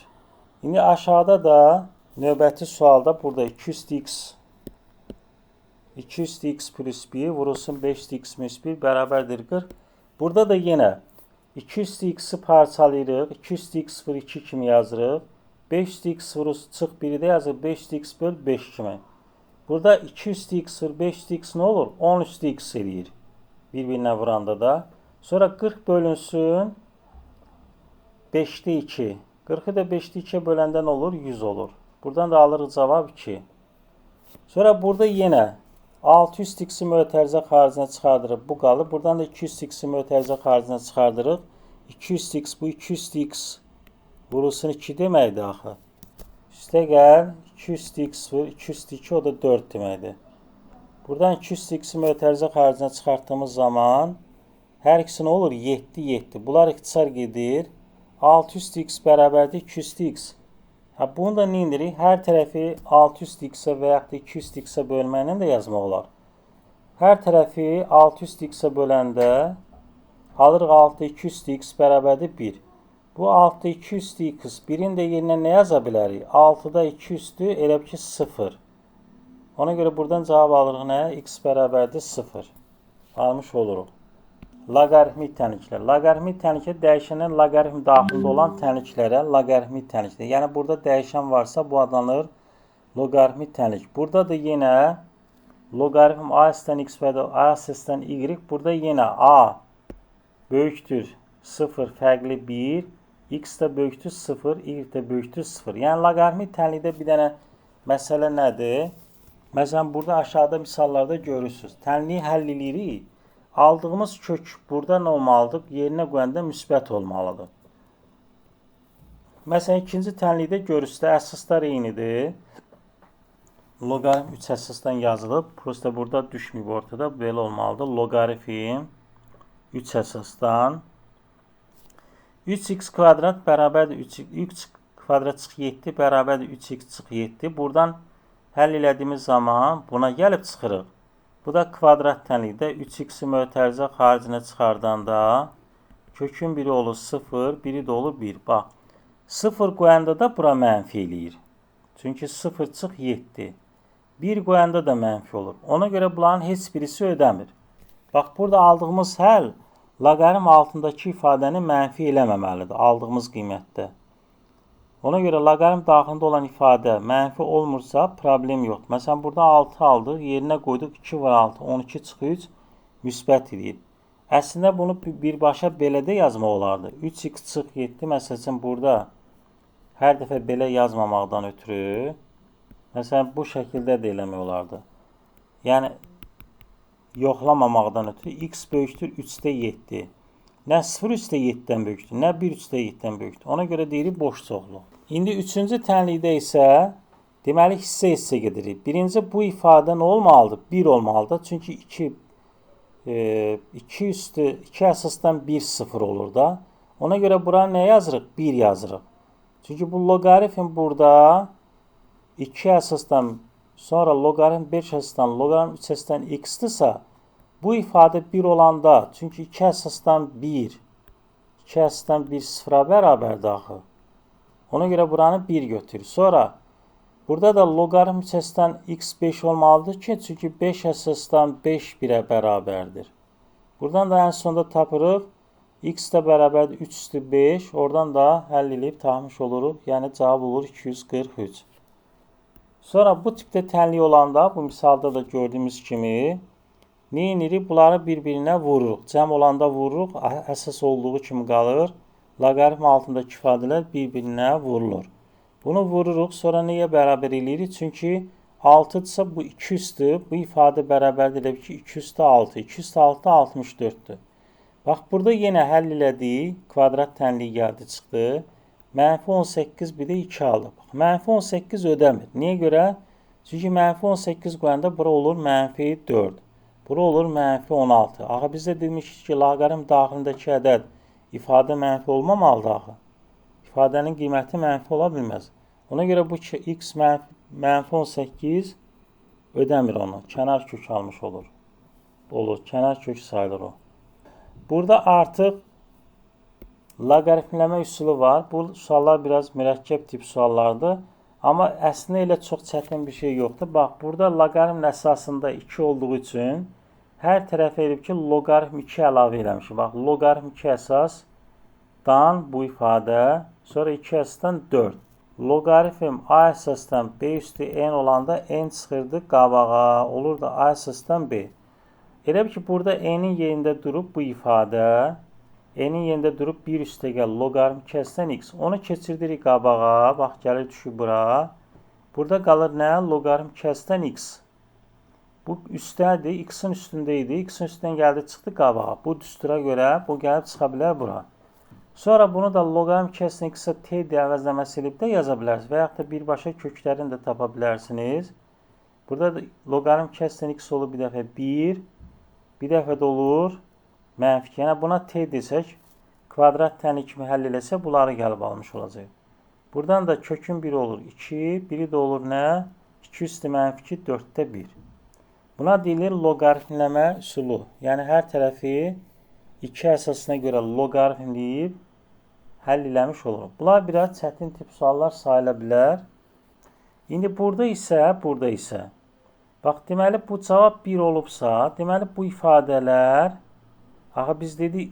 İndi aşağıda da növbəti sualda burada 200x plus 1 vurulsun 5x minus 1 bərabərdir 40. Burada da yenə 200x'i parçalayırıq. 200x bölü 2 kimi yazırıq. 5x vurulsun çıx 1'i də yazırıq. 5x bölü 5 kimi. Burada 200x vur 5x nə olur? 10x eləyir. Bir-birinə vuranda da. Sonra 40 bölünsün 5'te 2. 40'ı da 5'te 2'ye böləndə nə olur? 100 olur. Buradan da alırıq cavab 2. Sonra burada yenə 600x'i mötərizə xaricinə çıxardırıq. Bu qalır. Buradan da 200x'i mötərizə xaricinə çıxardırıq. 200x bu 200x vurulsun 2 deməkdir axı. Üstə gəl 200x vur 202 o da 4 deməkdir. Buradan 200x'i mötərizə xaricinə çıxartdığımız zaman hər ikisi nə olur? 7, 7. Bunlar ixtisar gedir. 600x bərabərdir 200x. Bunu da nə indirik? Hər tərəfi 600x-ə və yaxud da 200x-ə bölməklə də yazmaq olar. Hər tərəfi 600x-ə böləndə alırıq 6 200x bərabərdir 1. Bu 6 200x 1-in də yerinə nə yaza bilərik? 6-da 200-dür, elə ki 0. Ona görə buradan cavab alırıq nə? X bərabərdir 0. Almış oluruq. Loqaritmik təniklər. Loqaritmik təniklər dəyişənin loqaritm daxilində olan təniklərə loqaritmik tənikdir. Yəni burada dəyişən varsa bu adlanır loqaritmik tənik. Burada da yenə loqaritm a-dən x və də a-dən y. Burada yenə a böyükdür 0 fərqli 1, x də böyükdür 0, y də böyükdür 0. Yəni loqaritmik tənikdə bir dənə məsələ nədir? Məsələn burada aşağıda misallarda görürsünüz. Tənliyi həll edirik. Aldığımız kök burada nə olmalıdır? Yerinə qoyanda müsbət olmalıdır. Məsələn, ikinci tənlikdə görürsünüz, əsaslar eynidir. Loqaritm 3 əsasdan yazılıb. Prosta burada düşməyib ortada. Belə olmalıdır. Loqaritm 3 əsasdan 3x kvadrat bərabərdir 3x kvadrat çıx 7 bərabərdir 3x çıx 7. Buradan həll elədiyimiz zaman buna gəlib çıxırıq. Bu da kvadrat tənlikdə 3x-i mötərizə xaricinə çıxardanda kökün biri olur 0, biri də olur 1. Bax, 0 qoyanda da bura mənfi eləyir. Çünki 0 çıx 7. 1 qoyanda da mənfi olur. Ona görə bunların heç birisi ödəmir. Bax, burada aldığımız həll loqaritm altındakı ifadəni mənfi eləməməlidir. Aldığımız qiymətdə. Ona görə loqaritm daxilində olan ifadə mənfi olmursa problem yoxdur. Məsələn, burada 6 aldıq, yerinə qoyduq 2 var 6, 12 çıx 3 müsbət edir. Əslində bunu birbaşa belə də yazmaq olardı. 3x çıx 7 məsələn burada hər dəfə belə yazmamaqdan ötürü məsələn bu şəkildə də eləmək olardı. Yəni yoxlamamaqdan ötürü x böyükdür 3-də 7. Nə 0 3-də 7-dən böyükdür, nə 1 3-də 7-dən böyükdür. Ona görə deyirik boş çoxluq. İndi üçüncü tənlikdə isə deməli hissə gedirik. Birinci bu ifadə nə olmalıdır? 1 olmalıdır. Çünki 2 əsasdan 1 0 olur da. Ona görə bura nə yazırıq? 1 yazırıq. Çünki bu loqaritm burada 2 əsasdan sonra loqaritm 5 əsasdan loqaritm 3 əsasdan x-dirsə bu ifadə 1 olanda çünki 2 əsasdan 1 2 əsasdan 1 0-a bərabərdir axı. Ona görə buranı 1 götür. Sonra burada da loqaritm 3 əsasdan x 5 olmalıdır ki, çünki 5 əsasdan 5 1-ə bərabərdir. Buradan da ən sonda tapırıq. X də bərabərdir 3/5. Oradan da həll edib tapmış oluruq. Yəni cavab olur 243. Sonra bu tipdə tənlik olanda, bu misalda da gördüyümüz kimi nə edirik? Bunları bir-birinə vururuq. Cəm olanda vururuq. Əsas olduğu kimi qalır. Loqaritm altındakı ifadələr bir-birinə vurulur. Bunu vururuq. Sonra nəyə bərabər eləyirik? Çünki 6-dırsa bu 200-dür. Bu ifadə bərabərdir ki 200-6. 200-6 64-dür. Bax, burada yenə həll elədik. Kvadrat tənliyi gəldi, çıxdı. Mənfi 18 bir də 2 aldı. Mənfi 18 ödəmir. Niyə görə? Çünki mənfi 18 qoyanda bura olur mənfi 4. Bura olur mənfi 16. Axı biz də demişik ki, loqaritm daxilindəki ədəd ifadə mənfi olmamalıdır axı. İfadənin qiyməti mənfi ola bilməz. Ona görə bu ki, x mənfi 18 ödəmir onu. Kənar kök almış olur. Olur. Kənar kök sayılır o. Burada artıq loqaritmləmə üsulu var. Bu suallar biraz mürəkkəb tip suallardır. Amma əslində elə çox çətin bir şey yoxdur. Bax, burada loqaritm əsasında 2 olduğu üçün hər tərəfə edib ki, loqaritm 2 əlavə eləmişik. Bax, loqaritm 2 əsasdan bu ifadə, sonra 2 əsasdan 4. Loqaritm A əsasdan B üstü n olanda n çıxırdı qabağa, olur da A əsasdan B. Elə bir ki, burada n'in yerində durub bu ifadə, n'in yerində durub 1 üstə gəl loqaritm 2 əsasdan x. Onu keçirdirik qabağa, bax, gəlir düşür bura. Burada qalır nə? Loqaritm 2 əsasdan x. Bu üstədir, x-in üstündə idi. X-in üstündən gəldi, çıxdı qabağa. Bu düstura görə bu gəlib çıxa bilər bura. Sonra bunu da loqaritm 2 əsasdan x-ə t deyə əvəzləməsi edib də yaza bilərsiniz. Və yaxud da birbaşa köklərini də tapa bilərsiniz. Burada da loqaritm 2 əsasdan x olur bir dəfə 1, bir dəfə də olur mənfi. Yəni buna t desək, kvadrat təni kimi həll eləsə, bunları gəlib almış olacaq. Buradan da kökün 1 olur 2, biri də olur nə? 2 üstü mənfi 2, 4-də 1. Buna deyilir loqaritmləmə üsulu. Yəni hər tərəfi 2 əsasına görə loqaritmləyib həll eləmiş oluruq. Bunlar biraz çətin tip suallar sayıla bilər. İndi burada isə, bax, deməli bu cavab 1 olubsa, deməli bu ifadələr, biz dedik,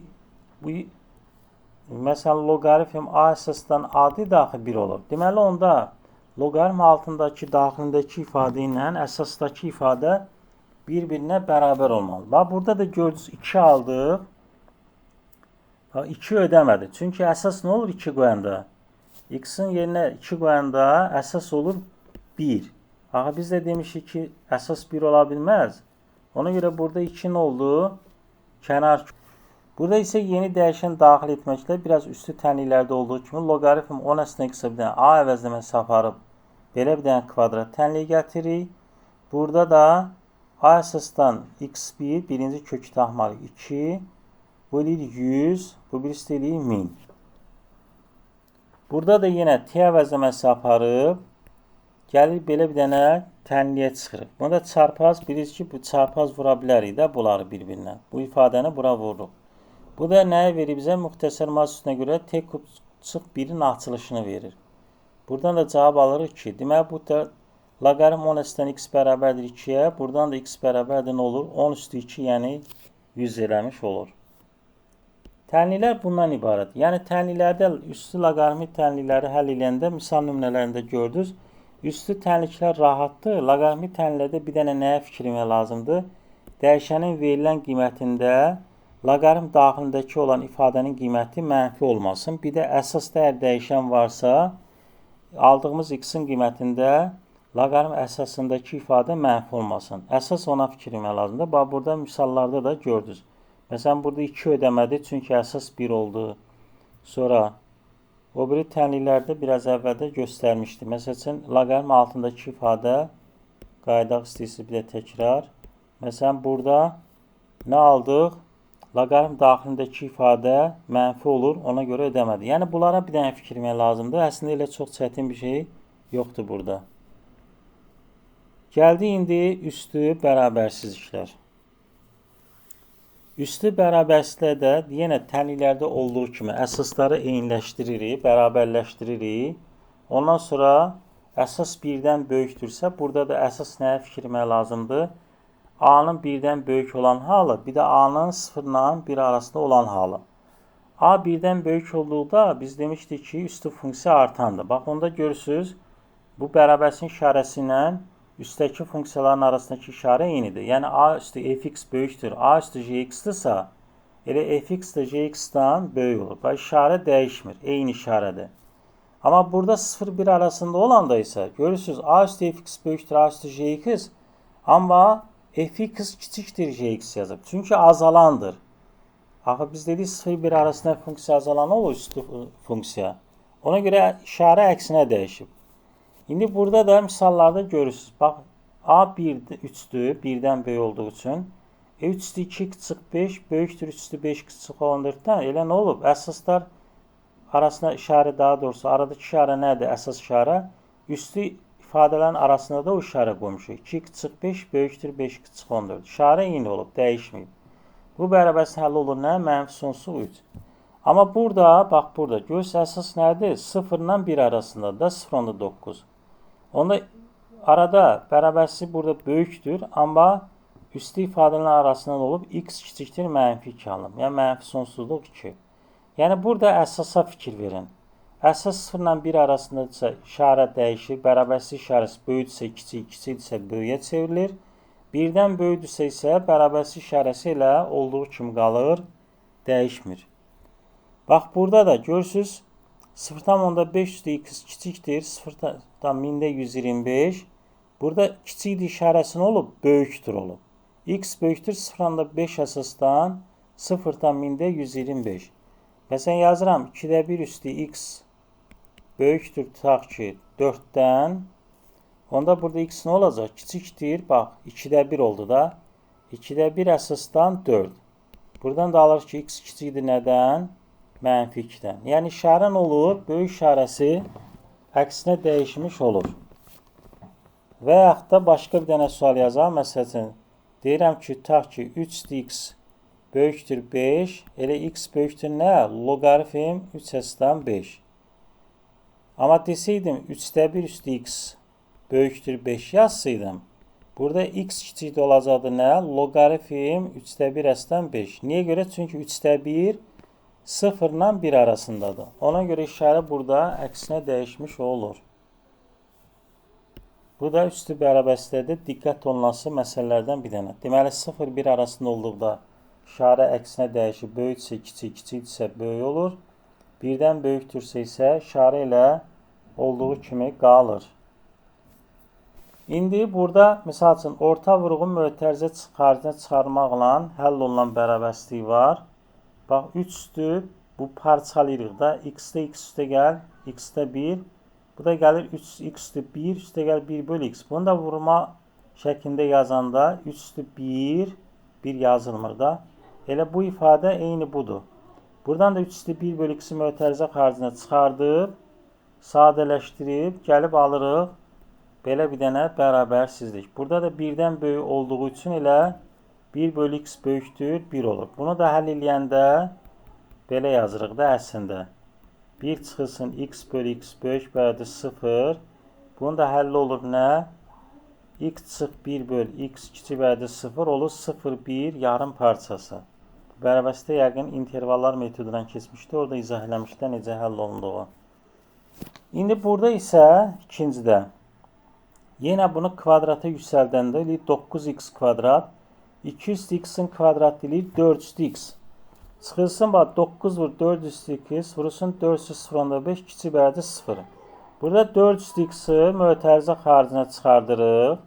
məsələn, loqaritm A əsasdan adi daxil 1 olur. Deməli, onda loqaritm altındakı, daxilindəki ifadə ilə əsasdakı ifadə bir-birinə bərabər olmalı. Bax, burada da gördünüz 2 aldıq. 2 ödəmədi. Çünki əsas nə olur 2 qoyanda? X-in yerinə 2 qoyanda əsas olur 1. Biz də demişik ki, əsas 1 ola bilməz. Ona görə burada 2 nə oldu? Kənar. Burada isə yeni dəyişən daxil etməklə biraz üstü tənliklərdə olduğu kimi loqaritm 10 əsasdan x-ə bir dənə a əvəzləməsi aparıb belə bir dənə kvadrat tənliyi gətiririk. Burada da a əsasdan x1 birinci kökü taxmalıyıq 2. Bu eləyir 100, bu birisi də eləyir 1000. Burada da yenə t əvəzləməsi aparıb, gəlir belə bir dənə tənliyə çıxırıq. Bunda çarpaz, bilirsiniz ki, bu çarpaz vura bilərik də bunları bir-birinə. Bu ifadəni bura vururuq. Bu da nəyə verir bizə? Müxtəsər massasına görə t kub çıx 1-in açılışını verir. Buradan da cavab alırıq ki, deməli bu da loqaritm 10 əsasdan x bərabərdir 2-yə, buradan da x bərabərdir nə olur? 10 üstü 2, yəni 100 eləmiş olur. Tənliklər bundan ibarət. Yəni tənliklərdə üstü loqaritmik tənlikləri həll edəndə misal nümunələrində gördünüz. Üstü tənliklər rahatdır. Loqaritmik tənliklərdə bir dənə nəyə fikir etmək lazımdır? Dəyişənin verilən qiymətində loqaritm daxilindəki olan ifadənin qiyməti mənfi olmasın. Bir də əsas dəyər dəyişən varsa, aldığımız x-in qiymətində loqaritm əsasındakı ifadə mənfi olmasın. Əsas ona fikir etmək lazımdır. Bax, burada misallarda da gördünüz. Məsələn, burada 2 ödəmədi, çünki əsas 1 oldu. Sonra, o biri tənliklərdə biraz əvvəldə göstərmişdi. Məsəl üçün, loqaritm altındakı ifadə, qaydaq istəyirsiniz bir də təkrar. Məsələn, burada nə aldıq? Loqaritm daxilindəki ifadə mənfi olur, ona görə ödəmədi. Yəni, bunlara bir dənə fikir etmək lazımdır. Əslində, elə çox çətin bir şey yoxdur burada. Gəldi indi üstü bərabərsizliklər. Üstü bərabərsizlikdə yenə tənliklərdə olduğu kimi əsasları eyniləşdiririk, bərabərləşdiririk. Ondan sonra əsas 1-dən böyükdürsə, burada da əsas nəyə fikir etmək lazımdır? A-nın 1-dən böyük olan halı, bir də A-nın 0-la 1 arasında olan halı. A 1-dən böyük olduqda biz demişdik ki, üstü funksiya artandır. Bax, onda görürsünüz, bu bərabərsizlik işarəsi ilə üstdəki funksiyaların arasındakı işarə eynidir. Yəni, a üstü fx böyükdür, a üstü gx-dırsa, elə fx də gx-dan böyük olur. Bax, işarə dəyişmir, eyni işarədir. Amma burada 0-1 arasında olanda isə, görürsünüz, a üstü fx böyükdür, a üstü gx, amma fx kiçikdir gx yazıb. Çünki azalandır. Axı, biz dedik 0-1 arasında funksiya azalan olur, üstü funksiya. Ona görə işarə əksinə dəyişib. İndi burada da misallarda görürsünüz. Bax, A 3-dür, 1-dən böyük olduğu üçün. 3-dür 2 küçük 5, böyükdür 3-dür 5 küçük 14-dən. Elə nə olub? Əsaslar arasında işarə, daha doğrusu, aradakı işarə nədir? Əsas işarə. Üstü ifadələrin arasında da o işarə qoymuşuq. 2 küçük 5, böyükdür 5 küçük 14. İşarə eyni olub, dəyişməyib. Bu bərabərsizlik həlli olur nə? Mənfi sonsuz 3. Amma burada, bax burada, görürsünüz əsas nədir? 0 ilə 1 arasındadır da 0.9. Onda arada bərabərsizlik burada böyükdür, amma üstü ifadələrin arasında olub x kiçikdir -2 alınıb. Yəni mənfi sonsuzluq 2. Yəni burada əsasa fikir verin. Əsas 0 ilə 1 arasındadırsa işarə dəyişir. Bərabərsizlik işarəsi böyükdürsə kiçik, kiçikdirsə böyüyə çevrilir. 1-dən böyükdürsə isə bərabərsizlik işarəsi ilə olduğu kimi qalır, dəyişmir. Bax burada da görürsünüz 0.5 x kiçikdir, 0.125. Burada kiçikdir işarəsi nə olub? Böyükdür olub. X böyükdür 0.5 əsasdan 0.125. Məsələn yazıram 2-də 1 üstü x böyükdür tutaq ki 4-dən. Onda burada x nə olacaq? Kiçikdir. Bax 2-də 1 oldu da. 2-də 1 əsasdan 4. Buradan da alır ki x kiçikdir nədən? -2-dən. Yəni işarə nə olur? Böyük işarəsi əksinə dəyişmiş olur. Və yaxud da başqa bir dənə sual yazaq. Məsələn, deyirəm ki, tutaq ki 3x böyükdür 5. Elə x böyükdür nə? Loqaritm 3s-5. Amma desəydim 3-də 1 üstü x böyükdür 5 yazsaydım, burada x kiçikdir olacaqdı nə? Loqaritm 3-də 1 s-5. Niyə görə? Çünki 3-də 1 0 ilə 1 arasındadır. Ona görə işarə burada əksinə dəyişmiş olur. Bu da üstü bərabərsizlikdə diqqət olunması məsələlərdən bir dənə. Deməli 0-1 arasında olduqda işarə əksinə dəyişir. Böyüksə kiçik, kiçikdirsə böyük olur. 1-dən böyükdürsə isə işarə ilə olduğu kimi qalır. İndi burada misal üçün orta vurğun mötərizə xaricinə çıxarmaqla həll olunan bərabərsizlik var. Bax 3-dür, bu parçalayırıq da. X-də x üstə gəl, x-də 1. Bu da gəlir 3x-də 1, üstə gəl 1 bölü x. Bunu da vurma şəklində yazanda 3-dür 1, 1 yazılmır da. Elə bu ifadə eyni budur. Buradan da 3-dür 1 bölü x-i mötərizə xaricinə çıxardıb, sadələşdirib, gəlib alırıq. Belə bir dənə bərabərsizlik. Burada da 1-dən böyük olduğu üçün elə 1 bölü x böyükdür 1 olur. Bunu da həll eləyəndə belə yazırıq da əslində. 1 çıxılsın x bölü x böyük bərabərdir 0. Bunun da həlli olur nə? X çıx 1 bölü x kiçik bərabərdir 0 olur 0, 1 yarım parçası. Bərabərsizlikdə yəqin intervallar metodundan keçmişdi. Orada izah eləmişdə necə həll olunduğu. İndi burada isə ikincidə. Yenə bunu kvadrata yüksəldəndə 9x kvadrat 200x-in kvadratı eləyir 400x. Çıxılsın, bax 9 vur 400x, vurulsun 400.5 kiçik bərabərdir 0. Burada 400x-i mötərizə xaricinə çıxardırıq.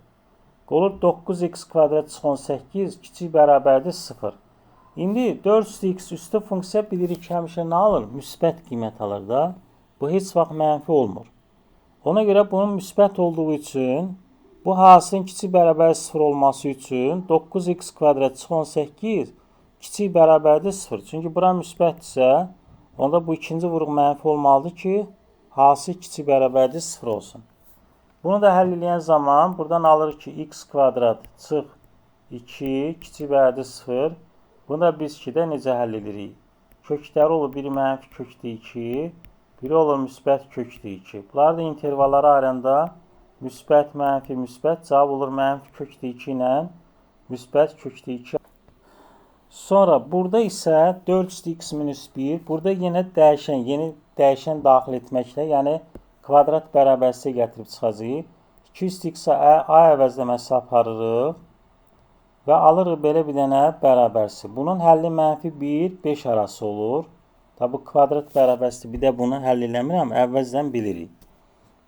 Olur 9x kvadrat çıx 18 kiçik bərabərdir 0. İndi 400x üstü funksiya bilirik ki, həmişə nə alır? Müsbət qiymət alır da. Bu heç vaxt mənfi olmur. Ona görə bunun müsbət olduğu üçün bu hasilin kiçik bərabər 0 olması üçün 9x kvadrat çıx 18 kiçik bərabərdir 0. Çünki bura müsbətdirsə, onda bu ikinci vuruq mənfi olmalıdır ki, hasil kiçik bərabərdir 0 olsun. Bunu da həll edən zaman buradan alırıq ki, x kvadrat çıx 2 kiçik bərabərdir 0. Bunu da biz 2-də necə həll edirik? Kökləri olur, biri mənfi kökdə 2, biri olur müsbət kökdə 2. Bunlar da intervalları ayıranda müsbət, mənfi, müsbət cavab olur mənfi kökdə 2 ilə müsbət kökdə 2. Sonra burada isə 400x minus 1. Burada yenə dəyişən, yeni dəyişən daxil etməklə, yəni kvadrat bərabərsizliyə gətirib çıxacağıq. 200x-ə a əvəzləməsi aparırıq və alırıq belə bir dənə bərabərsizlik. Bunun həlli mənfi 1, 5 arası olur. Tabi kvadrat bərabərsizlik, bir də bunu həll eləmirəm, əvvəldən bilirik.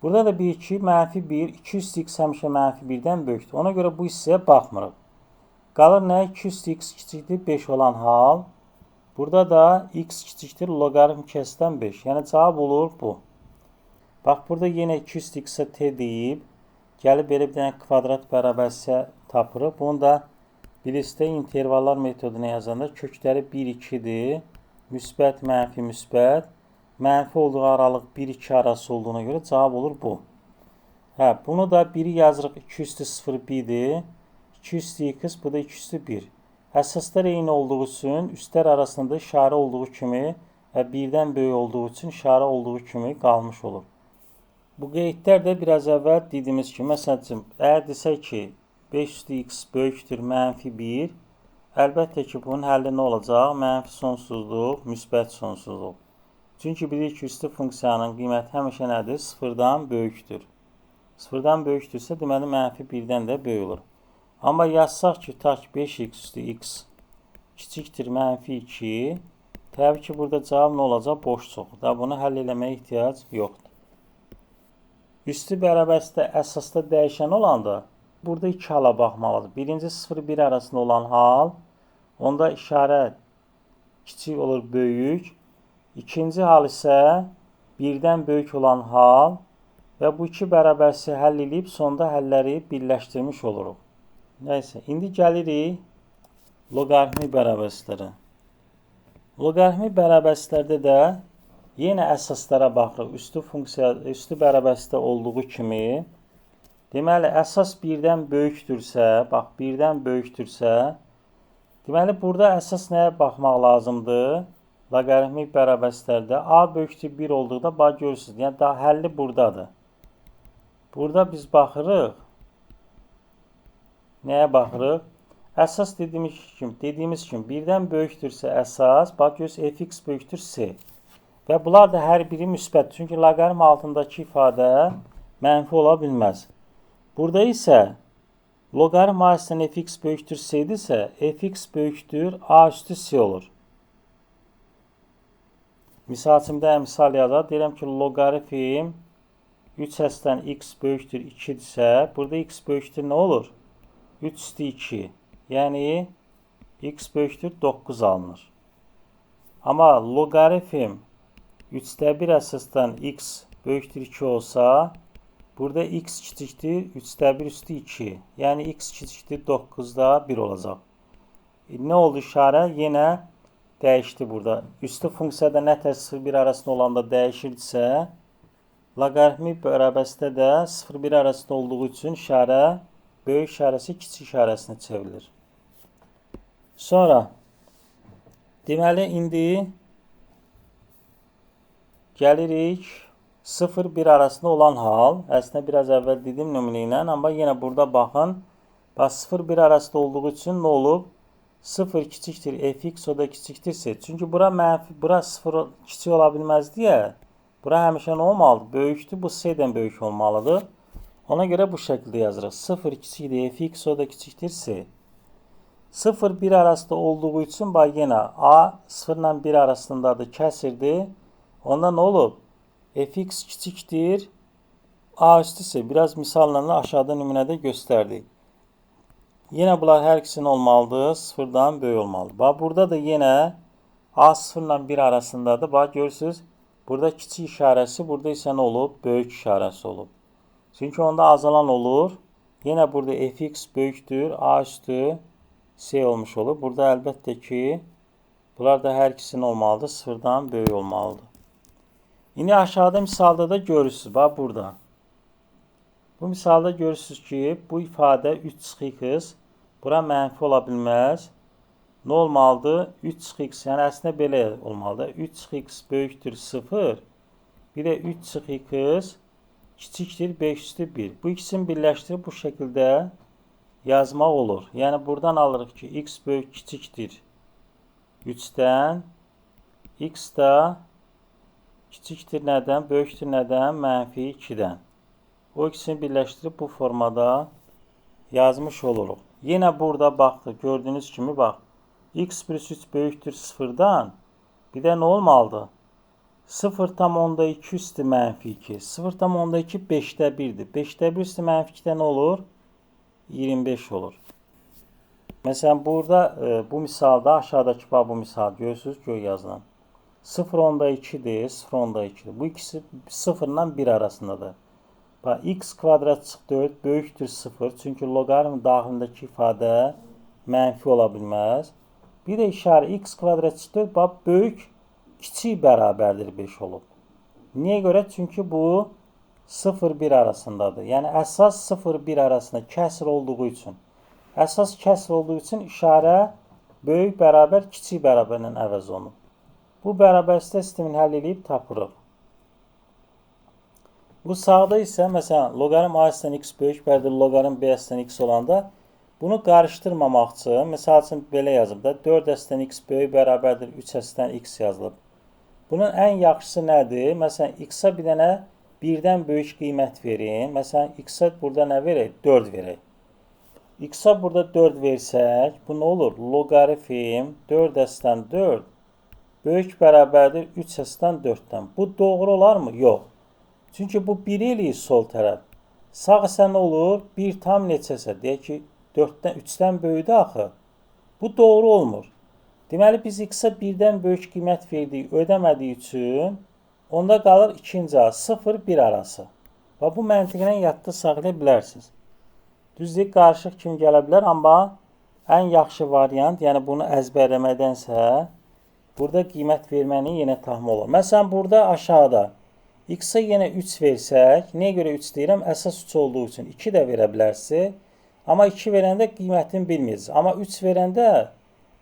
Burada da bir ki, mənfi 1, 200x həmişə mənfi 1-dən böyükdür. Ona görə bu hissəyə baxmırıq. Qalır nə? 200x kiçikdir 5 olan hal. Burada da x kiçikdir loqaritm 2s-dən 5. Yəni cavab olur bu. Bax, burada yenə 200x-ə t deyib, gəlib belə bir dənə kvadrat bərabərsizliyə tapırıq. Bunu da birisdə intervallar metoduna yazanda kökləri 1, 2-dir. Müsbət, mənfi, müsbət. Mənfi olduğu aralıq 1-2 arası olduğuna görə cavab olur bu. Hə, bunu da 1-i yazırıq 200-0, 1-dir. 200x, bu da 200-1. Əsaslar eyni olduğu üçün üstlər arasında işarə olduğu kimi və 1-dən böyük olduğu üçün işarə olduğu kimi qalmış olur. Bu qeydlər də biraz əvvəl dediyimiz kimi, məsəl üçün, əgər desək ki, 5x böyükdür -1, əlbəttə ki, bunun həlli nə olacaq? Mənfi sonsuzluq, müsbət sonsuzluq. Çünki bilirik ki, üstü funksiyanın qiyməti həmişə nədir? 0-dan böyükdür. 0-dan böyükdürsə, deməli, -1-dən də böyük olur. Amma yazsaq ki, tak 5x üstü x kiçikdir -2, təbii ki, burada cavab nə olacaq? Boşluq. Da bunu həll eləməyə ehtiyac yoxdur. Üstü bərabərlikdə əsasda dəyişən olanda, burada iki hala baxmalıdır. Birinci 0-1 arasında olan hal, onda işarə kiçik olur, böyük. İkinci hal isə 1-dən böyük olan hal və bu iki bərabərliyi həll edib, sonda həlləri birləşdirmiş oluruq. Nəysə, indi gəlirik loqaritmik bərabərliklərə. Loqaritmik bərabərliklərdə də yenə əsaslara baxırıq. Üstü bərabərlikdə olduğu kimi, deməli, əsas 1-dən böyükdürsə, bax, 1-dən böyükdürsə, deməli, burada əsas nəyə baxmaq lazımdır? Loqaritmik bərabərliklərdə A böyükdür 1 olduqda, bax, görürsünüz, yəni daha həlli buradadır. Burada biz baxırıq, nəyə baxırıq? Əsas dediyimiz kimi 1-dən böyükdürsə əsas, bax, görürsünüz, fx böyükdür c. Və bunlar da hər biri müsbət. Çünki loqaritm altındakı ifadə mənfi ola bilməz. Burada isə loqaritm ailəsindən fx böyükdür c-dirsə, fx böyükdür a üstü c olur. Misal üçün də misal yazaq. Deyirəm ki, loqaritm 3 həsdən x böyükdür 2-dirsə, burada x böyükdür nə olur? 3 üstü 2. Yəni, x böyükdür 9 alınır. Amma loqaritm 3'də 1 əsasdan x böyükdür 2 olsa, burada x kiçikdir 3'də 1 üstü 2. Yəni, x kiçikdir 9'da 1 olacaq. Nə oldu işarə? Yenə dəyişdi burada. Üstü funksiyada nətər 0-1 arasında olanda dəyişirdisə, loqaritmik bərabərlikdə də 0-1 arasında olduğu üçün işarə böyük işarəsi kiçik işarəsinə çevrilir. Sonra, deməli, indi gəlirik 0-1 arasında olan hal. Əslində, biraz əvvəl dedim nümunə ilə, amma yenə burada baxın. Bax, 0-1 arasında olduğu üçün nə olub? 0 kiçikdir fx, o da kiçikdirsə. Çünki bura 0 kiçik ola bilməz deyə, bura həmişə nə olmalıdır? Böyükdür, bu c-dən böyük olmalıdır. Ona görə bu şəkildə yazırıq. 0 kiçikdir fx, o da kiçikdir c. 0-1 arasında olduğu üçün, bax, yenə a 0 ilə 1 arasındadır, kəsirdir. Onda nə olub? Fx kiçikdir a üstü c. Biraz misallarla aşağıda nümunədə göstərdik. Yenə bunlar hər ikisinin olmalıdır. 0-dan böyük olmalıdır. Bax, burada da yenə a 0 ilə 1 arasındadır. Bax, görürsünüz, burada kiçik işarəsi, burada isə nə olub? Böyük işarəsi olub. Çünki onda azalan olur. Yenə burada fx böyükdür a üstü c olmuş olur. Burada əlbəttə ki, bunlar da hər ikisinin olmalıdır. 0-dan böyük olmalıdır. İndi aşağıda misalda da görürsünüz. Bax, burada. Bu misalda görürsünüz ki, bu ifadə 3x, bura mənfi ola bilməz. Nə olmalıdır? 3x, yəni əslində belə olmalıdır. 3x böyükdür 0, bir də 3x kiçikdir 5/1. Bu ikisini birləşdirib bu şəkildə yazmaq olur. Yəni, buradan alırıq ki, x böyük kiçikdir 3-dən, x da kiçikdir nədən? Böyükdür nədən? -2-dən. O ikisini birləşdirib bu formada yazmış oluruq. Yenə burada baxdıq, gördüyünüz kimi, bax, x plus 3 böyükdür 0-dan, bir də nə olmalıdır? 0,2 üstü -2. 0,2 5'də 1'dir. 5'də 1 üstü -2'də nə olur? 25 olur. Məsələn, burada bu misalda, aşağıdakı bu misal görürsünüz, göy yazılan. 0,2'dir, 0,2'dir. Bu ikisi 0 ilə 1 arasındadır. Bax, x kvadrat çıx 4 böyükdür 0. Çünki loqaritm daxilindəki ifadə mənfi ola bilməz. Bir də işarə x kvadrat çıx 4, bax, böyük kiçik bərabərdir 5 olub. Niyə görə? Çünki bu 0-1 arasındadır. Yəni, əsas 0-1 arasında kəsr olduğu üçün. Əsas kəsr olduğu üçün işarə böyük bərabər kiçik bərabərlə əvəz olunur. Bu bərabərlikdə sistemini həll edib tapırıq. Bu sağda isə məsələn loqaritm a-dən x böyük bərabər loqaritm b-dən x olanda bunu qarışdırmamaq üçün məsəl üçün belə yazıb da 4-dən x böyük bərabərdir 3-dən x yazılıb. Bunun ən yaxşısı nədir? Məsələn x-a bir dənə 1-dən böyük qiymət verin. Məsələn x-a burada nə verək? 4 verək. X-a burada 4 versək, bu nə olur? Loqaritm 4-dən 4 böyük bərabərdir 3-dən 4-dən. Bu doğru olarmı? Yox. Çünki bu 1 eləyir sol tərəf. Sağ isə nə olur? 1 tam neçəsə, deyək ki, 4-dən 3-dən böyükdür axı. Bu doğru olmur. Deməli, biz x-a 1-dən böyük qiymət verdik, ödəmədiyi üçün, onda qalır ikinci A, 0-1 arası. Və bu məntiqlə yadda saxlaya bilərsiniz. Düzdür, qarışıq kimi gələ bilər, amma ən yaxşı variant, yəni bunu əzbərləmədənsə, burada qiymət verməni yenə tahmin olur. Məsələn, burada aşağıda x-a yenə 3 versək, niyə görə 3 deyirəm? Əsas 3 olduğu üçün 2 də verə bilərsiniz. Amma 2 verəndə qiymətini bilməyəcəksiniz. Amma 3 verəndə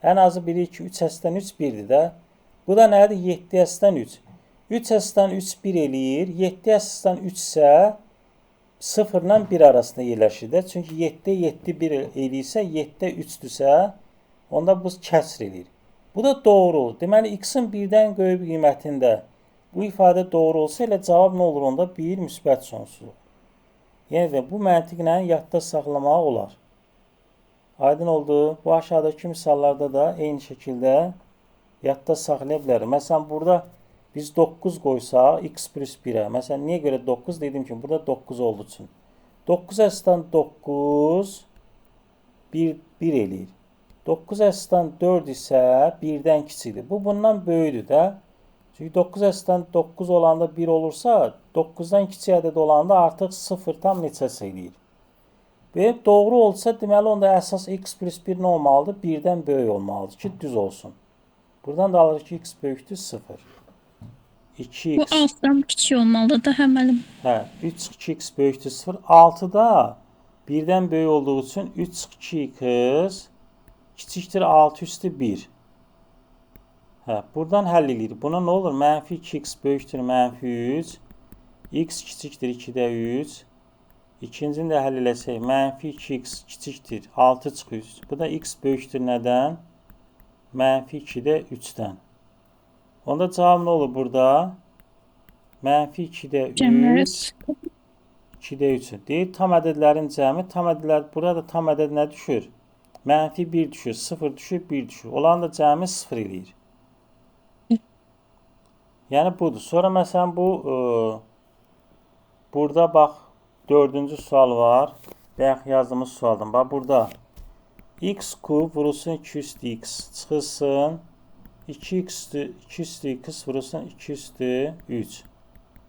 ən azı bilirik ki, 3-dən 3 1-dir də. Bu da nədir? 7-dən 3. 3-dən 3 1 eləyir. 7-dən 3 isə 0-la 1 arasında yerləşir də. Çünki 7 1 eləyirsə, 7 3-dürsə, onda bu kəsr eləyir. Bu da doğru olur. Deməli, x-in 1-dən böyük qiymətində bu ifadə doğru olsa, elə cavab nə olur onda? 1 müsbət sonsuzluq. Yəni də bu məntiqlə yadda saxlamaq olar. Aydın oldu. Bu aşağıdakı misallarda da eyni şəkildə yadda saxlaya bilərik. Məsələn, burada biz 9 qoysaq, x plus 1-ə. Məsələn, niyə görə 9 dedim ki, burada 9 olduğu üçün. 9-dən 9 1 eləyir. 9-dən 4 isə 1-dən kiçikdir. Bu bundan böyükdür də. Çünki 9-dən 9 olanda 1 olursa, 9-dan kiçik ədəd olanda artıq 0 tam neçəsə eləyir. Və doğru olsa, deməli onda əsas x plus 1 nə olmalıdır? 1-dən böyük olmalıdır ki, düz olsun. Buradan da alırıq ki, x böyükdür 0. 2x. Bu 6-dan kiçik olmalıdır həməlim. Hə, 3-2x böyükdür 0. 6-da 1-dən böyük olduğu üçün 3-2x kiçikdir 6 üstü 1. Hə, buradan həll edilir. Buna nə olur? Mənfi 2x böyükdür mənfi 3. X kiçikdir 2-də 3. İkincini də həll eləsək, mənfi 2x kiçikdir 6 çıxır 3. Bu da x böyükdür nədən? Mənfi 2-də 3-dən. Onda cavab nə olur burada? Mənfi 2-də 3. 2-də 3. Deyir, tam ədədlərin cəmi. Tam ədədlər, burada da tam ədəd nə düşür? Mənfi 1 düşür, 0 düşür, 1 düşür. Olan da cəmi 0 eləyir. Yəni budur. Sonra məsələn bu burada bax 4-cü sual var. Bayaq yazdığımız sualdan. Bax burada x kub vurulsun 2 üstü x çıxılsın 2 üstü x vurulsun 2 üstü 3.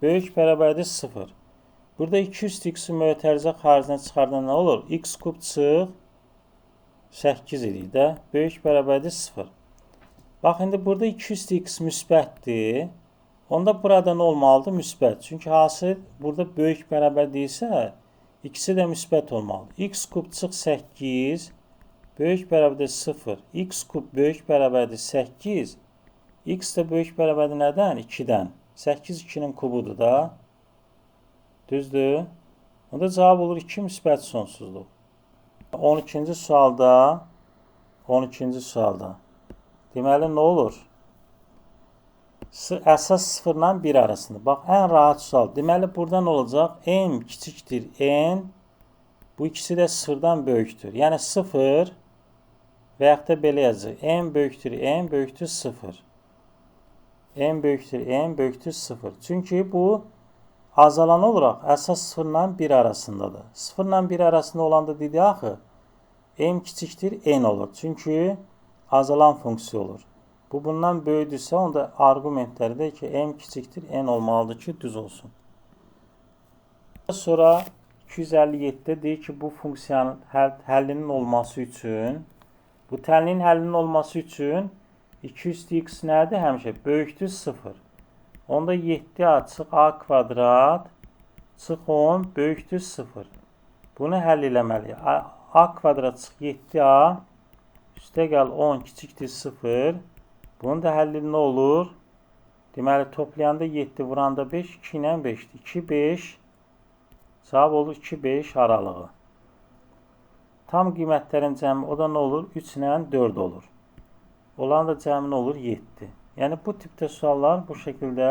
Böyük bərabərdir 0. Burada 2 üstü x-i mötərizə xaricinə çıxardan nə olur? X kub çıx 8 eləyir də. Böyük bərabərdir 0. Bax, indi burada 2 üstü x müsbətdir. Onda burada nə olmalıdır? Müsbət. Çünki hasıl burada böyük bərabər deyilsə, ikisi də müsbət olmalıdır. X kub çıx 8, böyük bərabərdir 0. X kub böyük bərabərdir 8. X də böyük bərabərdir nədən? 2-dən. 8 2-nin kubudur da. Düzdür. Onda cavab olur 2 müsbət sonsuzluq. 12-ci sualda deməli nə olur? Əsas 0-la 1 arasında. Bax, ən rahat sual. Deməli, burada nə olacaq? M kiçikdir n. Bu ikisi də 0-dan böyükdür. Yəni 0 və yaxud da belə yazacaq. M böyükdür n böyükdür 0. M böyükdür n böyükdür 0. Çünki bu azalan olaraq əsas 0-la 1 arasındadır. 0-la 1 arasında olanda dedik axı, m kiçikdir n olur. Çünki azalan funksiya olur. Bu bundan böyüdürsə, onda argumentlərdə ki, m kiçikdir n olmalıdır ki, düz olsun. Sonra 257-də deyir ki, bu funksiyanın həllinin olması üçün, bu tənliyin həllinin olması üçün 2 üstü x nədir? Həmişə böyükdür 0. Onda 7a çıx a kvadrat çıx 10 böyükdür 0. Bunu həll eləməliyik. A kvadrat çıx 7a üstə gəl 10 kiçikdir 0. Bunun da həlli nə olur? Deməli toplayanda 7, vuranda 5, 2 ilə 5-dir. 2, 5. Cavab olur 2, 5 aralığı. Tam qiymətlərin cəmi o da nə olur? 3 ilə 4 olur. Olan da cəmi nə olur? 7. Yəni bu tipdə suallar bu şəkildə